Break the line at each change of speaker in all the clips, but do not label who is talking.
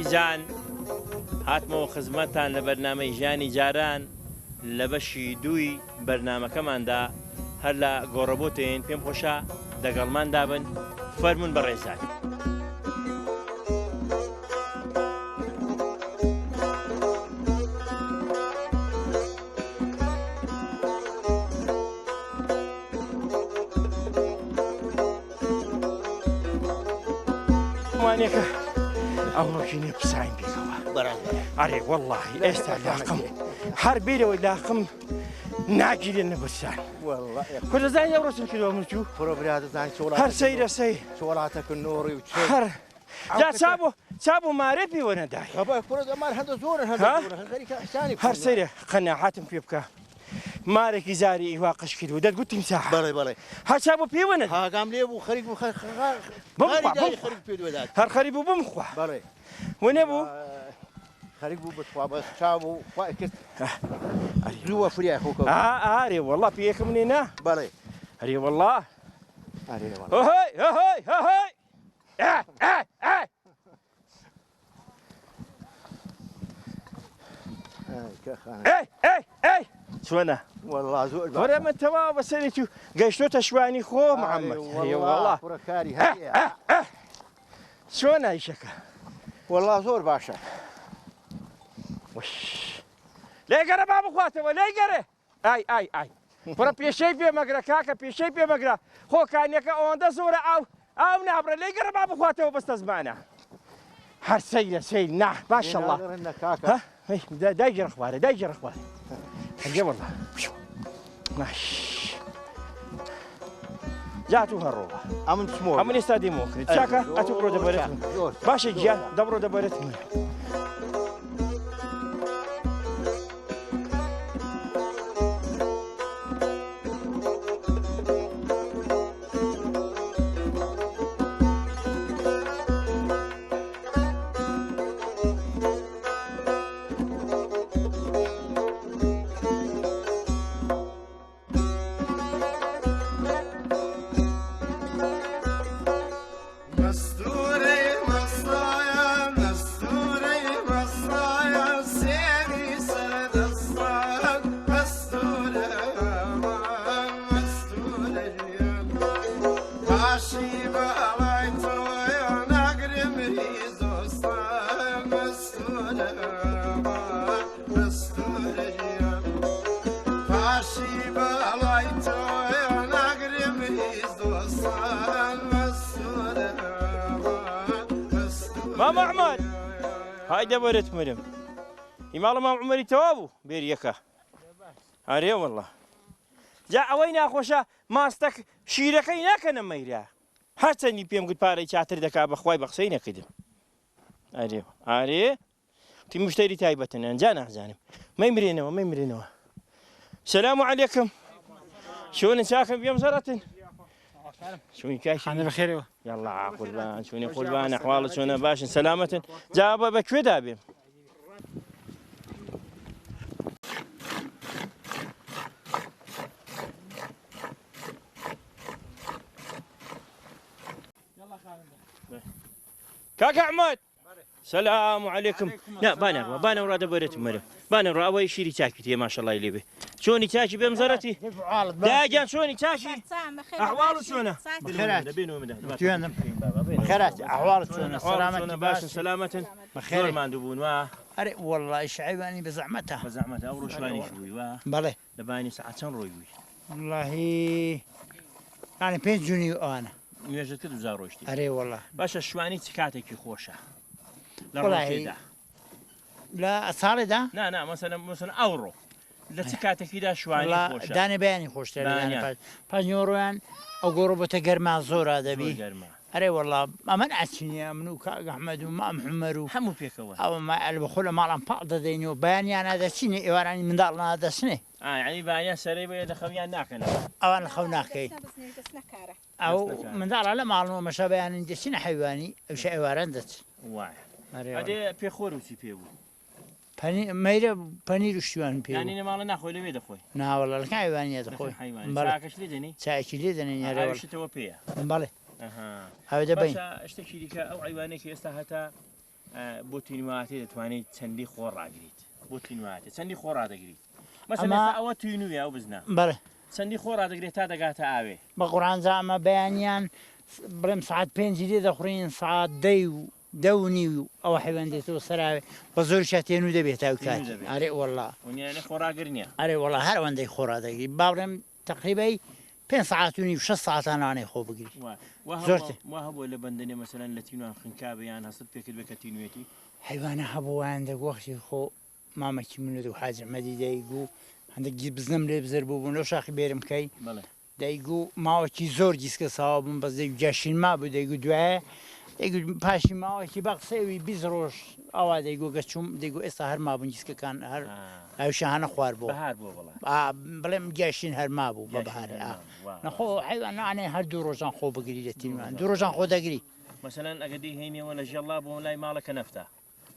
عزیزان هاتمەوە خزمەتتان لە بەرنامەی ژیانی جاران لە بەشی دووی بەرنامەکەماندا هەر لە گۆڕەبۆتین پێم خۆشە دەگەڵمان دابن فەرمون بە ڕێزان.
ئەوڕۆژینێ پساین پێکەوە ئەرێ وەڵڵاهی ئێستا لاقم هەر بیرەوەی لاقم ناگیرێنە بەرسان خۆدەزانی ئەوڕۆ چەند کیلۆ مرچوو هەر سەیرە سەی
وڵاتەکە نۆڕی و
هەر جا چابوو مارێ پێوە نەدای هەر سەیرە قەناعاتم پێ بکە مارێکی زاری ئیوا قش کرد و دەتگوتیم ساح
بەڵێ بەڵێ
هەر چابوو پێوە نەدای
هاگام لێ بوو خەریک
هەر خەریب بوو بمخوا
بەڵێ
وێنێ بوو
خەریک بوو بتخوا بەس چاو خوای کرد زووە فریا خۆکە
ئارێ وەڵڵا پێیەکەم نێنا
بەڵێ
هەرێ وەڵڵا
ئارێ
هۆی هۆی هۆی چۆنە
وەڵڵا زۆر
وەرە من تەواو بەسەرێکی و گەیشتۆتە شوانی خۆ محەممەد
وەڵڵا کوڕەکاری هەیە
چۆنە ئیشەکە
وەڵڵا زۆر باشە
لێگەرە با بخواتەوە لێگەرێ ئای بڕە پێشەی پێمەگرە کاکە پێشەی پێمەگرە خۆکانیەکە ئەوەندە زۆرە ئاو نابڕە لێگەرە با بخواتەوە بەستە زمانە هەر سەیرە سەیر نا ماشەڵڵا دایگەرە خوارە دایگەرە خوارە هەرگێ وەڵڵا ماش جاتو هەڕۆوە ئەمن ئێستا دیمەوە کرد چاکە ئەتو بڕۆ دەبارێت باشە گیان دەبڕۆ دەبارێت ماما عمر هاي دبرت مرم يمالا ماما عمري توابو بيريكا هاري والله جاء وين اخوشا ماستك شيركي ناكن ميريا هاتني بيم قلت باري شاتر دكا بخواي بخسينا كده هاري تي مشتري تايبتنا جانا جانب ما يمرينوا السلام عليكم شلون ساكن بيوم زرتن شوني كايش
أنا بخير
يلا قربان شوني قربان أحوالك شلون باش سلامة جابا بكوي دابي كاكا عماد السلام عليكم لا بانا ورا دبرت مريم بانا ورا أول شيء تاكي ما شاء الله يلي به شوني تاشي بمزرتي داجان شوني تاشي احوالك شلونه
بخيرات احوالك شلونه
سلامة باش سلامة بخير ما ندبون واه
اري والله شعيباني بزعمتها
اورو شواني شوي واه
بلى
لباني ساعة روي
والله يعني 5 جنيه انا
يجت كده زاروشتي
اري والله
باش شواني تكاتك خوشه
والله لا صار ده
لا مثلا اورو لا تكاتك دا شواني خوشه
داني بياني خوش ترى باش نوران او قربته گرما زور ادبي أري والله ما منعتني منو أحمد وما محمد
هەموو پێکەوە
أو ما البخول ما لهم بعض ديني وبياني أنا هذا سنة إيواني من دارنا هذا سنة
ینی باە سەرەی بێ لە خەویان ناکەنەوە
أو أنا خوناكي أو من دار على معلومة مش بيان عندي سنة حيواني أو شيء إيواندت
وایە
أري والله
ئەدێ پێخۆر وچی پێ بوو
ميرة بانير وشوان بيو
ینی نەماڵە ناخۆی لەوێ دەخۆی
نا والله لكن حيواني هذا خوي بلى
حیوانیش لێ دەنی
ساعتي لي دني يا ريال
ئاویشتەوە پێیە
بلى
ئەها
هذا باين
باشە شتێکی دیکە ئەو حیوانێکی ئێستا هەتا بۆ تینواتێ دەتوانیت چەندی خۆڕ ڕاگریت بۆ تینواتێ چەندی خۆ ڕادەگریت مەسەڵەن
ئەمە-
ئەوە توینویە ئەو بزنا
بلى
چەندی خۆ ڕادەگرێت تا دەگاتە ئاوێ
بقران زعما بيانيان برم ساعات بينجي دخرين ساعات دوني أو حيوان ديتو سراوي بزور شاتين وده بيتاو كات
دەبێت.
أري والله
ونیانە خۆراگر نییە
أري والله هر وندي خورا دقي بابرم تقريبا 5 ساعات وني وش ساعات أنا خو بقري زۆرتە.
وا هەبووە لە بەندنێ مەسەلەن لە تینوان خنکابیان هەست پێکرد بێ کە تینوێتی
حيوان هبو عندك وقت خو ماما كي منو دو حاجة مدي دايقو عندك جيب بزنم لي بزربو بنو شاخي بيرم كي
بەڵێ
دايقو ما كي زور جيسك صوابم بس دايقو جاشين ما بو دايقو دعاء دايقو باشي ما كي بقسوي بيزروش أو دايقو قشوم دايقو إسا ما بون جيسك كان هر أو شهانا خوار بو
بەهار بۆ بەڵێ
بلام جاشين هر ما بو ببهاري نخو حيوان أنا هر دو روزان خو بقري لتيمان دو روزان خو دقري
مەسەلەن ئەگەدی هێنیەوە لە ژەڵا بۆ لای ماڵەکە نەفتە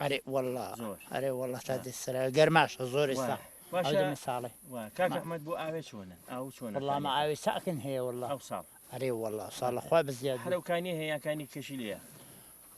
أري والله
زور.
أري والله تادي السلام قرماش زور إسا هذا
باشە
مثالي
کاک ئەحمەد بۆ ئاوێ چۆنە ئاو چۆنە
والله ما عاوي ساكن هي والله
ئەو ساڵ
أري والله صار أخوي بزيادة
هەرەوکانی هەیەکانی کەشی لێە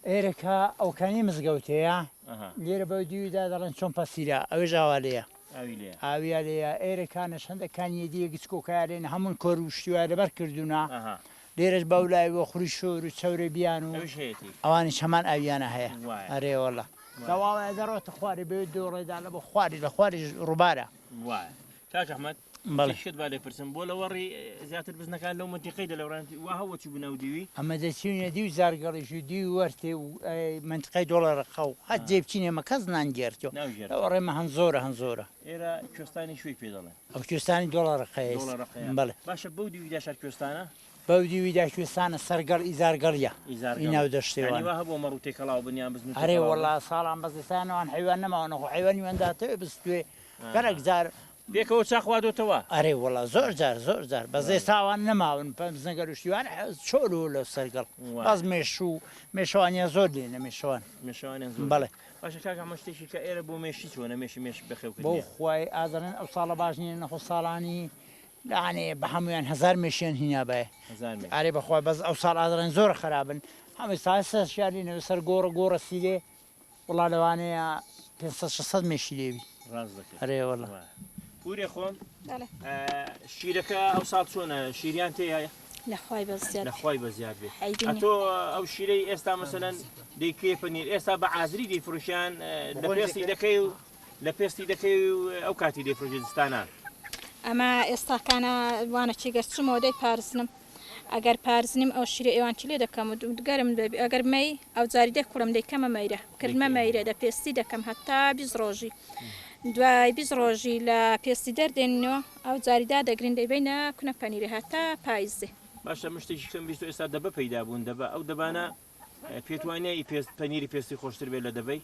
إيركا أو كان مزقوتي يا
ئەها
ليرة بوديو دا دارن شون بسيرة أو جوالية
ئاوی لێە
أو يالية إيركا نشند كان يدي قسكو كارين همون كروشتو على بركردونا
ئەها
ليرة بولاي وخري شور وتصوري بيانو
ئەوش هەیەی
أواني شمان أويانا هي
واي.
أري والله دواء دروت خواري بيدو ريدا على بخواري لخواري ربارة
وایە کاک ئەحمەد
بلى
شت با لێ پرسم بۆ لە وەڕی زیاتر بزنەکان لەو منتیقەی دە لەوڕانتی وا هەوە چوو بنەو دیوی
أما دتشيني ديو زارقري شو ديو ورتي منطقة دولار خو هاد جيبتيني ما كزنا نجرتو
ناوژێر
وري ما هنزورة
ئێرە کوێستانی شوێی پێ دەڵێن
أو كيستاني دولار قيس
دۆڵەڕەقەیە
بلى
باشە بەو دیویدا شار کوێستانە
بودي ويدا كيستان السرقر إزار قرية
ئیزار
إناو
ینی
دشتيوان
وا هەبوو مەڕوو تێکەڵاو بنیان بزن
أري والله صار بس لسانه عن حيوان ما أنا حيوان يونداته بس توي كرك زار
پێکەوە چاخوادۆتەوە
أري والله زور زار بس ساوان نما بس نقولش يوان شولو لو سرقر بس مشو أني زور لينا مشوان
مێشوانیان زۆر
بلى
باشە کاک ئەمە شتێکی کە ئێرە بۆ مێشی چۆنە مێش بەخێو
بو خوي آذرن أو صار باجني نخو صالاني يعني بحميان هزار مشين هنا باي
هزار
أري بخوي بس أو صار آذرن زور خرابن هم ساس شارين وسر جورة سيدي والله لو أنا بنص شصد مشي لي
ڕاز دەکەێت
أري والله
پورێ خۆم
بەڵێ
شیرەکە ئەو ساڵ چۆنە شیریان تێایە
لەخوای بەزیاد
لەخوای بەزیاد بێت
حەیدنی
ئەتۆ ئەو شیرەی ئێستا مەسەلەن دەیکێ پەنیر ئێستا بە ئازری دەیفروشیان لە پێستی دەکەی و لە پێستی دەکەی و ئەو کاتی دەیفرۆژی دستانان
ئەمە ئێستاکانە وانە چی گەرچمەوە دەی پارزنم ئەگەر پارزنیم ئەو شیرە ئێوانکی لێ دەکەم و گەرم دەبی ئەگەر مەی ئەو جاری دەکوڵم دەیکەمە مەیرە کردمە مەیرە دە پێستی دەکەم هەتا 20 ڕۆژی دوای 20 ڕۆژی لە پێستی دەردێنەوە ئەو جاریدا دەگرین دەیبینە کونە پەنیرە هەتا پاییزێ
باشە مشتێکی کەم بیست ئێستا دەبە پەیدا بوون دەبە ئەو دەبانە پێتوانایی پەنیری پێستی خۆشتر بێت لە دەبەی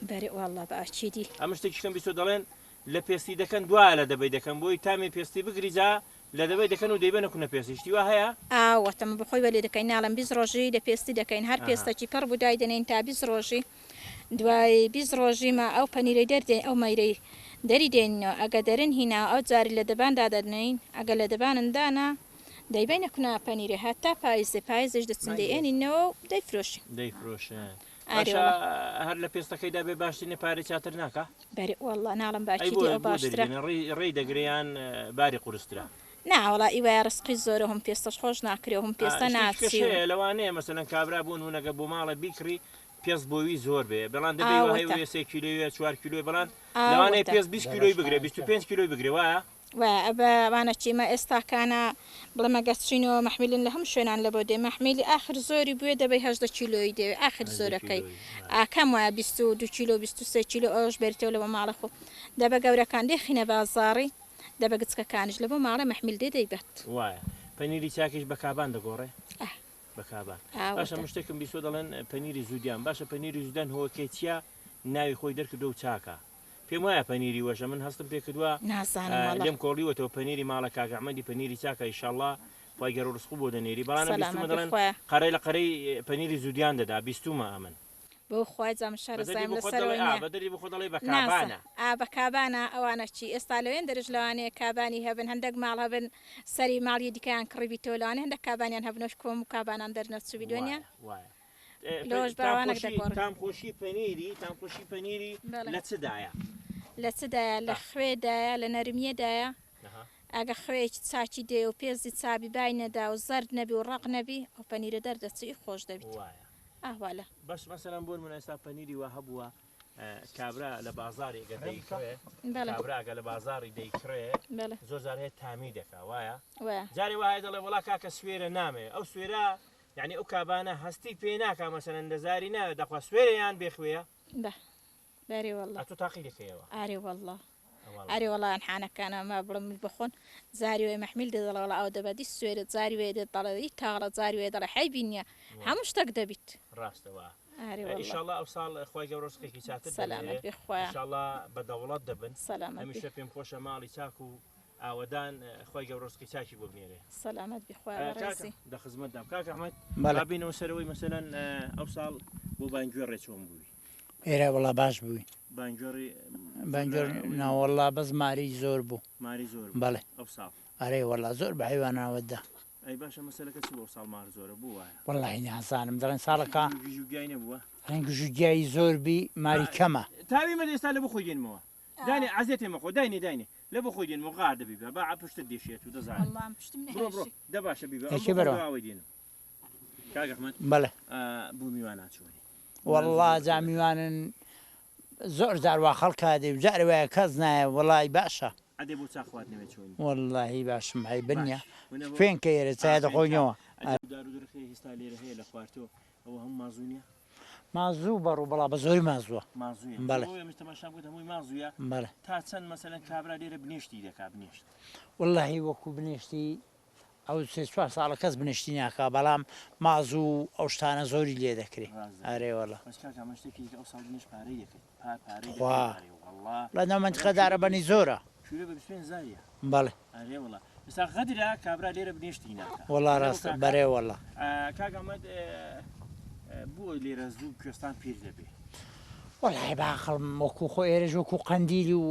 بەری والله بە ئاچیدی
ئەم شتێکی کەم بیست دەڵێن لە پێستی دەکەن دوایە لە دەبەی دەکەن بۆی تامی پێستی بگریجا لە دەبەی دەکەن و دەیبەنە کونە پێستی وا هەیە
ئاوەتەمە بخۆی وەلێ دەکەین ناڵم 20 ڕۆژی لە پێستی دەکەین هەر پێستەکی پڕ بودای دەنین تا 20 ڕۆژی دوای 20 ڕۆژی ما ئەو پەنیرەی دەردێن ئەو مەیرەی دەری دێنەوە ئەگە دەرن هینا ئەو جاری لە دەباندا دەدنین ئەگە لە دەبانندانا دەیبینە کونە پەنیرە هەتا پاییزش دەچن دەیێنینەوە و دەیفرۆشین
دەیفرۆشن
ئارێ
باشە هەر لە پێستەکەیدا بێ باشترینە پارێ چاتر ناکە
بەری والله ناڵم باچیدی ئەو باشترە
ڕێی دەگریان باری قورسترا
ناوەڵا ئیوای ڕسقی زۆرە هەم پێستەش خۆش ناکرێ هەم پێستە ناچی
لەوانەیە مەسەلەن کابرا بوون هوونەکە بۆ ماڵە بیکڕی پێست بۆوی زۆر بێ بەڵام دەبێت 3 کیلویە 4 کیلوی بەڵام لەوانەیە پێست 20 کیلوی بگرێ 25 کیلوی بگرێ وایە
بەوانە چیمە ئێستاکانە بڵێمە گەچینەوە مەحمیلن لە هەم شوێنان لە بۆ دێ مەحمیلی ئاخر زۆری بوێ دەبێت 18 کیلۆی دەوێت ئاخر زۆرەکەی ئاکەم وایە 22 کیلو 23 کیلو ئەوش بێتەوە لەوە ماڵە خۆ دەبە گەورەکان دێخینە بازاڕی دەبە گچکەکانش لە بۆ ماڵە مەحمیل دێ دەیبێت
وایە پەنیری چاکیش بە کابان دەگۆڕێ بە کابان
ئاوە
باشە مشتێکم بیسۆ دەڵێن پەنیری زودیان باشە پەنیری زودیان هۆکێتیا ناوی خۆی دەرکردو و چاکە پێم وایە پەنیری وەشە من هەستم پێ کردووە
نازانم
لێم کۆڵیوەتەوە پەنیری ماڵە کاگەحمەدی پەنیری چاکە ئیشاڵڵا خی گەڕ و ڕسخوو بۆ دەنێری بەڵام بیستمە دەڵێن قەرەی لە قەرەی پەنیری زودیان دەدا بیستومە ئەمن
بۆ خخوای جام شارزایم
بەدەری بخۆ دەڵێ بە کابانە
بە کابانە ئەوانە چی ئێستا لەوێن دەرج لەوانەیە کابانی هەبن هەندێک ماڵ هەبن سەری ماڵی دیکەیان کڕیبی تۆلانە هەندێک کابانیان هەبنەوە کۆم و کابانان دەرنەچوبی دنیا لۆژ باوانێک دەگۆڕن
تامخۆشی پەنیری لە چدایە
لە چدایە لە خوێدایە لە نەرمیەدایە ئەگە خوێکی چاکی دێ و پێزی چابی بای نەدا و زەرد نەبی و ڕق نەبی ئەو پەنیرە دەردەچی خۆش دەبیت ئاواە
بەش مەسەلەن بۆن منەستا پەنیری وە هەبووە کابرا لە بازاری ئەگە دەیکڕێ کابراگە لە بازاری دەیکڕێ زۆر جار هەیە تامی دەکا وایە جاری وایە دەڵێ وڵا کاکە سوێرە نامێ ئەو سوێرە یعنی ئەو کابانە هەستی پێ ناکە مەسەلەن دەزاری ناوێت دەخوا سوێرەیان بێخوێە
بەری وەڵڵا
ئەتو تاقی دەکەیەوە
ئاری وەڵڵا ئەری وەڵان حانەکانە ما بڵم بخۆن زاری وێ مەحمیل دەدەڵەوە ئەو دەبەدی سوێرە زاری وێ دەڵی تاڵە زاری وێ دەڵە حەیبی نییە هەموو شتێک دەبیت
ڕاستەوە ئیشاڵڵا ئەو ساڵ خۆی گەورە ڕزقێکی چاتر
سەلامەتخوایشاڵڵا
بەدەوڵەت دەبن
سەلامەت
هەمیشە پێم خۆشە ماڵی چاک و ئاوەدان خۆی گەورە ڕزقی چاکی بۆ بنێرێ
سەلامەت بخوای
دە خزمەتدام کاک ئەحمەد بینەوە سەرەوەی مەسەلەن ئەو ساڵ بۆ بانگوێڕێ چۆن بووی
ئێرە وڵا باش بووی
بانگوێڕ
ناوەڵا بەس ماری زۆر بوو
ماری زۆر
بەڵێ
ئەو ساڵ
ئەرێ وەڵا زۆر بە حیواناوەتدا
ئەی باشە مەسەلەکە چ بۆ ساڵ مار زۆرە بوو وایە
وەڵی نازانم دەڵێن ساڵەکە
ژوگای نەبووە
ڕەنگ ژوگیایی زۆر بی ماری کەمە
تاوی مە ئێستا لە بۆ خۆی گەنمەوە دانی عزیێتێ مەخۆ داینێ با بۆ خۆی دێنمەوە غار دەبی بە پشتت دێشێت و دەزانێت دە باشە بیبە ئەوەی دێنم کاک ئەحمەد
بەڵێ
بوو میوان ناچوونی
وەڵڵا جا میوانن زۆر جاروا خەڵکا دێ جارێ وایە کەس نایە وەڵی باشە
ئەدێ بۆ چاخوات نەوێت چۆنی
وەڵڵاهی باشم هەی بنیە فێن کە ئێرە چای دەخۆینەوە
دار و درخی هێستا لێرە هەیە لە خوارتەوە ئەوە هەموو مازوو نیە
مازوو بەڕوو بەڵا بە زۆری مازووە
مازوویە
بەڵێ
تەماشام گوت هەمووی مازوویە
بەڵێ
تا چەند مەسەلەن کابرا لێرە بنیشتی دەکا بنیشت
وەڵڵاهی وەکو بنیشتی ئەو سێ چوار ساڵە کەس بنیشتی ناکا بەڵام مازوو ئەو شتانە زۆری لێ دەکرێت ئەرێ وەڵە لە ناومەندقەدارە بەنی زۆرە بەڵێ
ئێستا غەدرا کابرا لێرە بنیشتی ناکا
وەڵا ڕاستە بەرێ وەڵە
کاک ئەحمەد بۆ لێرە زوو کوێستان پیر دەبێ
وەڵای باخەڵم وەکو خۆ ئێرەژ وەکو قەندیلی و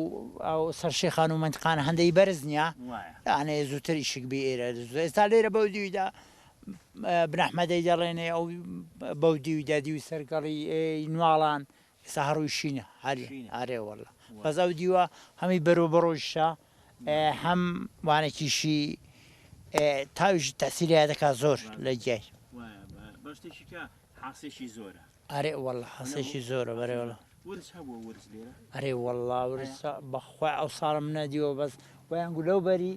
ئەو سەرشێخان و منتقانە هەندەی بەرز نییە یانەیە زووتر ئیشک بی ئێرە ئێستا لێرە بەو دیویدا بنەحمەدەی دەڵێنێ ئەو بەو دیویدا دیوی سەرگەڵی نواڵان ئێستا هەڕووی شینە هەرێ وەڵە بەس ئەو دیوە هەمی بەرۆ بەڕۆژشە هەم وانێکیشی تاویش تەسیریا دەکا زۆر لە گیای
بەشتێکی کە حاسێکی زۆرە
ئەرێ وەڵە حەسێکی زۆرە بەرێ وەڵە ئەرێ وەڵا ورسە بەخوا ئەو ساڵم نەدیوە بەس ویانگو لەو بەری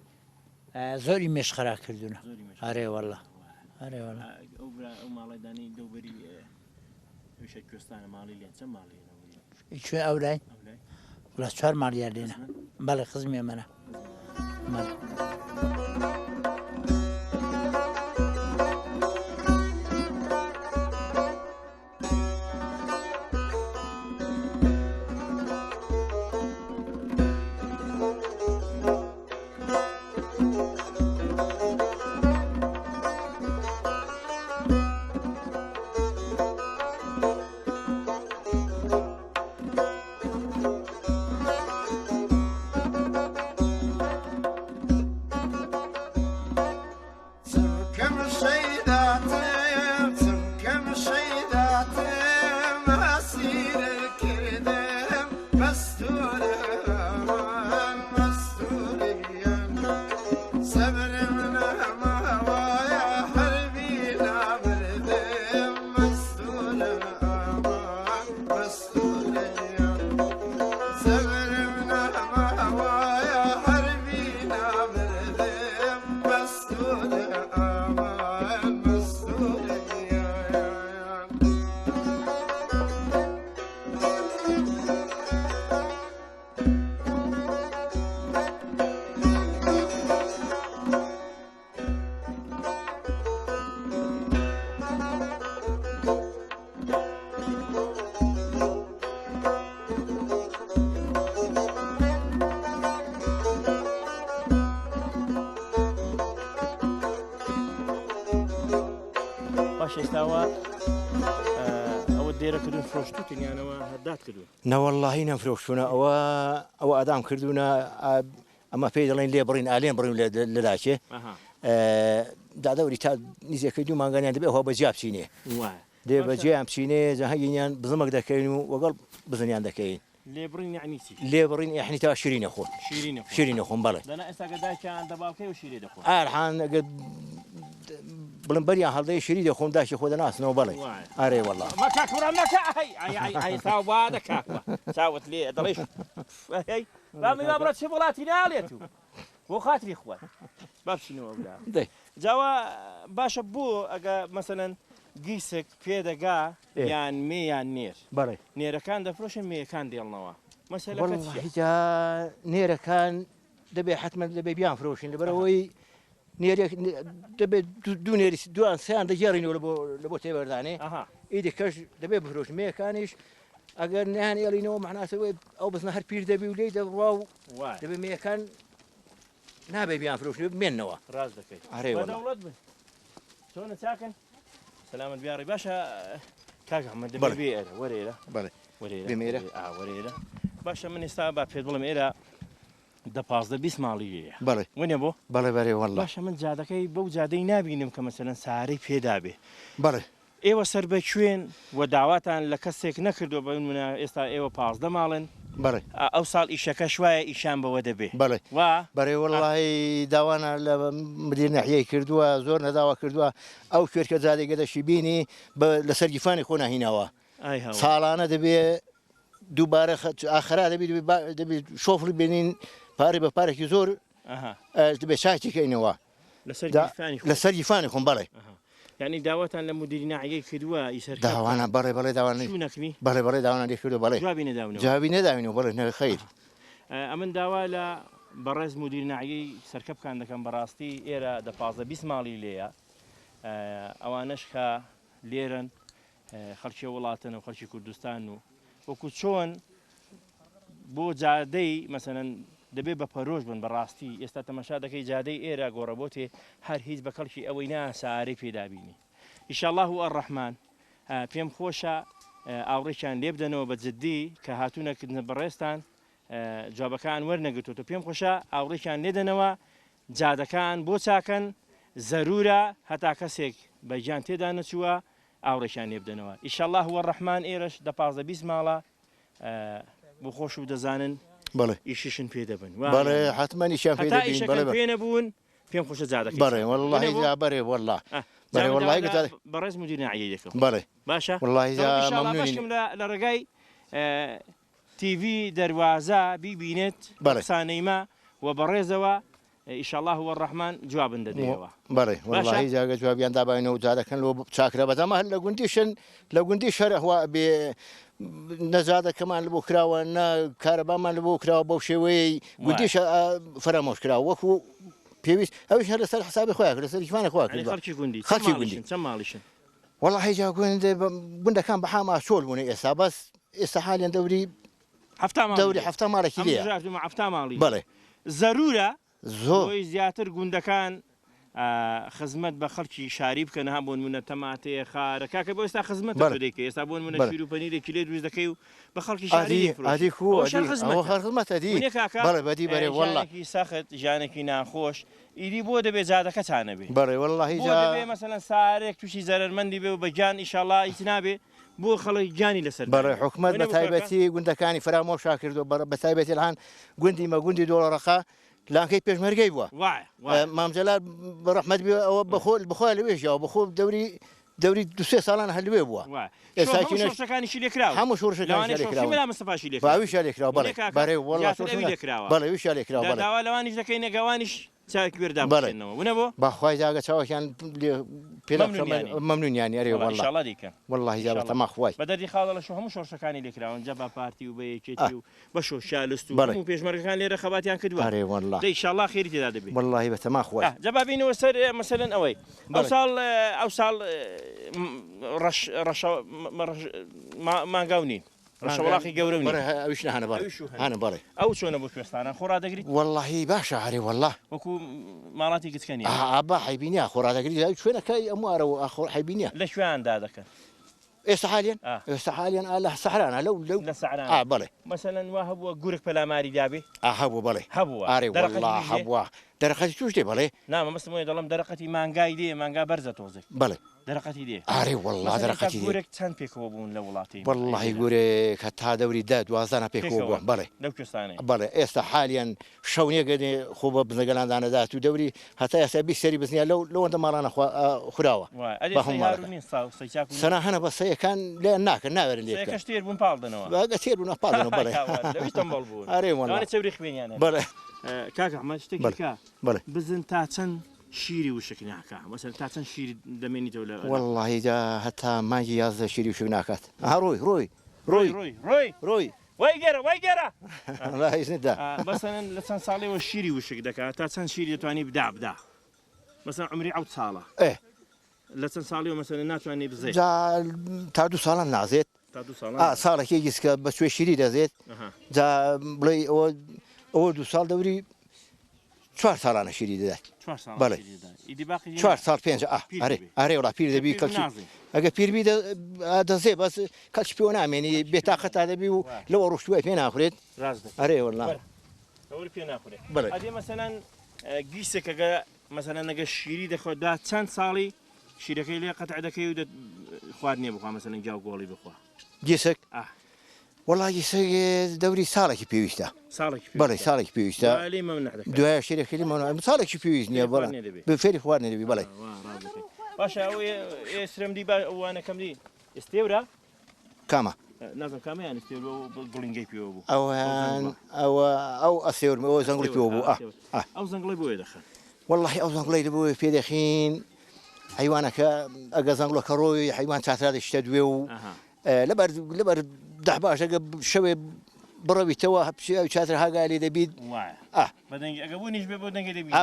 زۆری مێشخەرا کردوونە ئەرێ وەڵە ئەرێ وەڵە
ئەو ماڵەدانی دەوبەری ویشە کوێستانە ماڵی لێن چەند ماڵی
کوێ ئەو لای وڵا 4 ماڵیار لێنە بەڵێ خزمێ منە
ئێستاوە ئەوە دێرەکردون فرۆشتوتنیانەوە هەردات کردوون
نەوەڵڵاهی نەفرۆشتونە ئەوە ئادام کردوونە ئەمە پێی دەڵێن لێ بڕین ئالێن بڕین لەداچێ دادەوری تا نیزەکەی دوو مانگانیان دەبێت ئەوە بەجیا بچینێ دێ بەجێیان بچینێ جەهەیینیان بزمەک دەکەین و وەگەڵ بزنیان دەکەین
لێبڕین یعنی چی؟
لێبڕین یعنی تا شیرینە خۆن شیرینە خۆن بەڵێ
دەنا ئێستا دایکیان دەباڵکەی و شیری دەخۆن
ئارحان ئەگەر بڵم بەریان هەڵدەی شیری دەخۆم داشی خۆ دەناسنەوە بەڵێ ئارێ وەڵڵا
مەکە کوڕە مەکە ئەی ساو وا دەکاوە چاوت لێ دەڵێش بامی با بڕە چه وڵاتی ناڵێت و بۆ خاتری خوات بابشینەوە بلا جاوا باشە بۆ ئەگە مەسەلەن گیسک پێدەگا یان مێیان نێر
بەڵێ
نێرەکان دەفرۆشن مێیەکان دێڵنەوە
مەسەلەکە نێرەکان دەبێت حتممە دەبێ بیان فرۆشین لەبەرەوەی نێرێک دەبێت دوو نێری دوان سیان دەگەڕینەوە لە بۆ تێبەردانێ ئیدی کەش دەبێت بفرۆشن مێیەکانیش ئەگەر نیان ئێڵینەوە معناسەوەی ئەو بزنە هەر پیر دەبی و لێی دەڕوا و دەبێت مێیەکان نابێ بیان فرۆشن بمێنەوە
ڕاست دەکەیت
دەوڵەت بن چۆنە چاکن سەلامت بیاڕی باشە کاک ئەحمەد دەبێ ئێرە وەرێرە
بەڵێ
وەرێرە
بمێرە
وەرێرە باشە من ئێستا با پێت بڵم ئێرە دە 15 ماڵی لێیە
بەڵێ
وێنێ بۆ
بەڵێ بەرێ وەڵڵا
باشە من جادەکەی بەو جادەی نبینم کە مەسەلەن سارەی پێدابێ
بەڵێ
ئێوە سەر بە کوێن و داواتان لە کەسێک نەکردو بە منە ئێستا ئێوە 15 ماڵن
بەڵێ
ئەو ساڵ ئیشەکە شوایە ئیشان بەوە دەبێ
بەڵێ
وا
بەڕێ وەڵڵاهی داوانە لە مدیر نەحیەی کردووە زۆر نەداوا کردووە ئەو کوێرکە جادێگە دەشی بینی لەسەر گیفانی خۆ ناهینەوە ساڵانە دەبێ دووبارە ئاخرا دەبێت شۆفڵی بینین پارێ بە پارێکی زۆر دەبێت چاکیکەینەوە لەسەر گیفانی خۆم بەڵێ
یعنی داواتان لە مدیری ناحیەی کردووە ئیسەر
داوانە بەڵێ بەڵێ داوانەی
نەکەمی
بەڵێ بەڵێ داوانە لێ کردو بەڵێ
جوابی نەداونەوە
جوابی نەداوینەوە بەڵێ نە خەیر
ئەمن داوا لە بەڕێز مدیر ناحیەی سەرکە بکان دەکەم بەڕاستی ئێرە دە 15 ماڵی لێیە ئەوانەش کە لێرن خەڵکی وڵاتن و خەڵکی کوردستان و وەکو چۆن بۆ جادەی مەسەلەن دەبێت بە پەرۆژ بن بەڕاستی ئێستا تەماشا دەکەی جادەی ئێرە گۆڕەبۆتێ هەر هیچ بە کەڵکی ئەوەی نا سارەی پێدابینی ئیشەڵڵاه و ئەڕەحمان پێم خۆشە ئاوڕێکیان لێ بدەنەوە بە جددی کە هاتوونەکردنە بەڕێستان جوابەکان وەرنەگرتوتە پێم خۆشە ئاوڕێکیان لێدەنەوە جادەکان بۆ چاکەن زەرورە هەتا کەسێک بەجان تێدا نەچووە ئاوڕێکیان لێ بدەنەوە ئیشەڵڵاه و ئەڕەحمان ئێرەش دە 15 ماڵە بۆ خۆش و دەزانن
بەڵێ
ئیشیشن پێ دەبن
بەڵێ حتممەنیشیان پێ دەبین
پێ نەبوون پێم خۆشە جادەکەی
بەڵێ وەڵڵاهی بەڕێ وەڵڵا بەڵێ وەڵڵاهی
بەڕێز مدیر ناحیەی دەکەم
بەڵێ
باشە
وەڵڵاهی
مەمنونین لە ڕێگای تیڤ دەروازە بیبینێت قسانەیمە و بەڕێزەوە ئیشەڵڵاه وەڕەحمان جوابن دەدەیەوە
بەڵێ وەڵڵاهی جاگە جوابیان دابینەوە جادەکەن لۆ چاکرە بەدەمە هەر لە گوندیشن لە گوندی شەرەخوا بێ نەزادەکەمان لە بۆ کراوە نە کارەبامان لە بۆ کراوە بەو شێوەیە گوندیش فەرەمۆش کراوە وەکو پێویست ئەوش هەر لەسەر حسابی خۆیان لەسەر گیفانی خۆیان
خەڵکی گوندی
خەڵکی گوندی
چەند ماڵیشن
وەڵڵاهی جا گوندەکان بە حاما چۆل بوون ئێستا بەس ئێستا حالیان دەوری هەفتا ماڵێکی لێیە
ماڵی
بەڵێ
زەرورە
زۆر
زیاتر گوندەکان خزمەت بە خەڵکی شاری بکەن ها بۆن منە تەماتەیە خارە کاکە بۆ ئێستا خزمەت دەکەی ئێستا بۆن منە شیر و پەنیرێکی لێ دروست دەکەی و بە خەڵکی شاری
بەڵێ بەدی بەرێ وەڵڵاهی
سەخت ژانێکی ناخۆش ئیدی بۆ دەبێت جادەکەتانە بێ
بەڵێ وەڵڵاهی
مەسەلەن سارێک تووشی زەرمەندی بێ و بە گیان ئیشەڵڵا هیچ نابێ بۆ خەڵکی گیانی لەسەر
بەڵێ حکومەت بە تایبەتی گوندەکانی فرامۆشا کردو بە تایبەتی لەهان گوندی مەگوندی دۆڵەڕەخا لانکەی پێشمەرگەی بووە مامجلال بەڕەحمەت ئەوە بخۆ لەوێژەوە بخۆ دەوری دوسێ ساڵان هەلوێ بووە
شەکانیشی لێکراوە
هەموو شۆڕشەکانی باویشە لێکراوە بەڵێ بەڵێ ویشە لێکراوە
داوا لەوانیش دەکەی نەگەوانیش چاکی وێردابڵێنەوە ونەبوو
باخوای جاگە چاوەکیان مەمنونیانی ئەرێ
وەڵڵا دیکە
وەڵڵاهی جا بەتەما خوای
بەدەردی خاڵە لە هەموو شۆڕشەکانی لێکراون جەبا پارتی و بەیەکێتی و بە شۆشالست و هەموو پێشمەرگەکان لێرە خەباتیان کردووە
ئەرێ وەڵڵا
ئیشەڵڵا خێری تێدا دەبێت
وەڵڵاهی بەتەما خوای
جەبا بینەوە سەر مەسەلەن ئەوەی ئەو ساڵ مانگاو نین ڕەشە وڵاقی گەورە
بەڵێ ئەویش هەنە بەڵێ هەنە بەڵێ
ئەو چۆنە بۆ کوێستانە خۆڕا دەگریت
واللهی باشە هەرێ والله
وەکو ماڵاتی گچکەنی
ئابا حیبینە خۆڕا دەگری شوێنەکەی ئەموارەوە حیبینە
لە شوێندا دەکەن
ئێستا حاليا لە سەحرانە لەو
لە سەعران
بەڵێ
مەسەلەن وا هەبووە گورک پەلاماری دابێ
هەبوو بەڵێ
هەبووە
ئارێ والله هەبووە دەرەقەتی توش دێ بەڵێ
نامە مەستمۆی دەڵم دەرەقەتی مانگای دێ مانگا بەرزە تۆزێ
بەڵێ
دەرەقەتی دێ
ئارێ والله دەرەقەتی دێ
گورێک چەند پێکەوە بوون لە وڵاتی
واللهی گورێک کە تا دەوری 12 پێکەوە بووە بەڵێ
لەو کوێستانەی
بەڵێ ئێستا حالیان شەونێگەێ خۆ بە بزنەگەلاندانەدات و دەوری هەتا ئێستا بی سەری بزنیا لەوەندە ماڵانە خوراوە سەنا هەنە بە سەیەکان لێ ناکە ناوێرن لێ
کەشتێر بوون پاڵدنەوە
باگە تێر بوون پاڵدنەوە بەڵێ ئارێ
وڵات چەوری خوێنیانە
بەڵێ
کاکە ئەحمەد شتێکی کە
بەڵێ
بزن تا چەند شیری وشک ناکە مەسەر تا چەند شیری دەمێنیتەوە لە
واللهی جا هەتا مانگی 11 شیری وشک ناکات ڕۆی
وای گێرە
هیچندا
بەسەن لە چەند ساڵێەوە شیری وشک دەکات تا چەند شیری دەتوانی بدا مەسەن عمری 10 ساڵە لە چەند ساڵیەوە مەسەن ناتوانێت بزێت
تا 2 ساڵان نازێت ساڵێکی گیسکە بە سوێ شیری دەزێت جا بڵێ ئەوە 2 ساڵ دەوری 4 ساڵانە شیری دەدات بەڵێ 4 ساڵ 5 ئارێ وڵا پیر دەبی کەلکی ئەگە پیربی دەزێ بەس کەلچ پێوە نامێنی بێتاقەت تا دەبی و لەوە ڕۆشتووە پێ ناخورێت ئەرێ وڵا
پێ ناخورێت ئەدێ مەسەلەن گیسێکەگە مەسەلەن نەگە شیری دەخۆدا چەند ساڵی شیرەکەی لێ قەتع دەکەی و خواردنێ بخوا مەسەلەن گیاو گۆڵی بخوا
گیسێک وڵی دەوری ساڵێکی پێویستە بەڵێ ساڵێکی پێویستە دوای شێرەکەی ساڵێکی پێویست نییە بەڵێ بفێری خواردنێ دەبی بەڵێ
باشە ئەو سرمدی ئەوانەکەمدی ئێستێورە
کامە
نازم کامیان گوڵنگی پێوە بوو
ئەو ئەسێورمەوە زەنگڵی پێوە بوو
ئەو زەنگڵی بۆیە دەخن
واللهی ئەو زەنگڵی دەبووە پێ دەخین حیوانەکە ئەگە زەنگڵەکە ڕۆی حیوان چاترا دەشتە دوێ و لەبەر ده باش ئەگە شەوێ بڕەویتەوە چاتر هاگای لێ دەبیت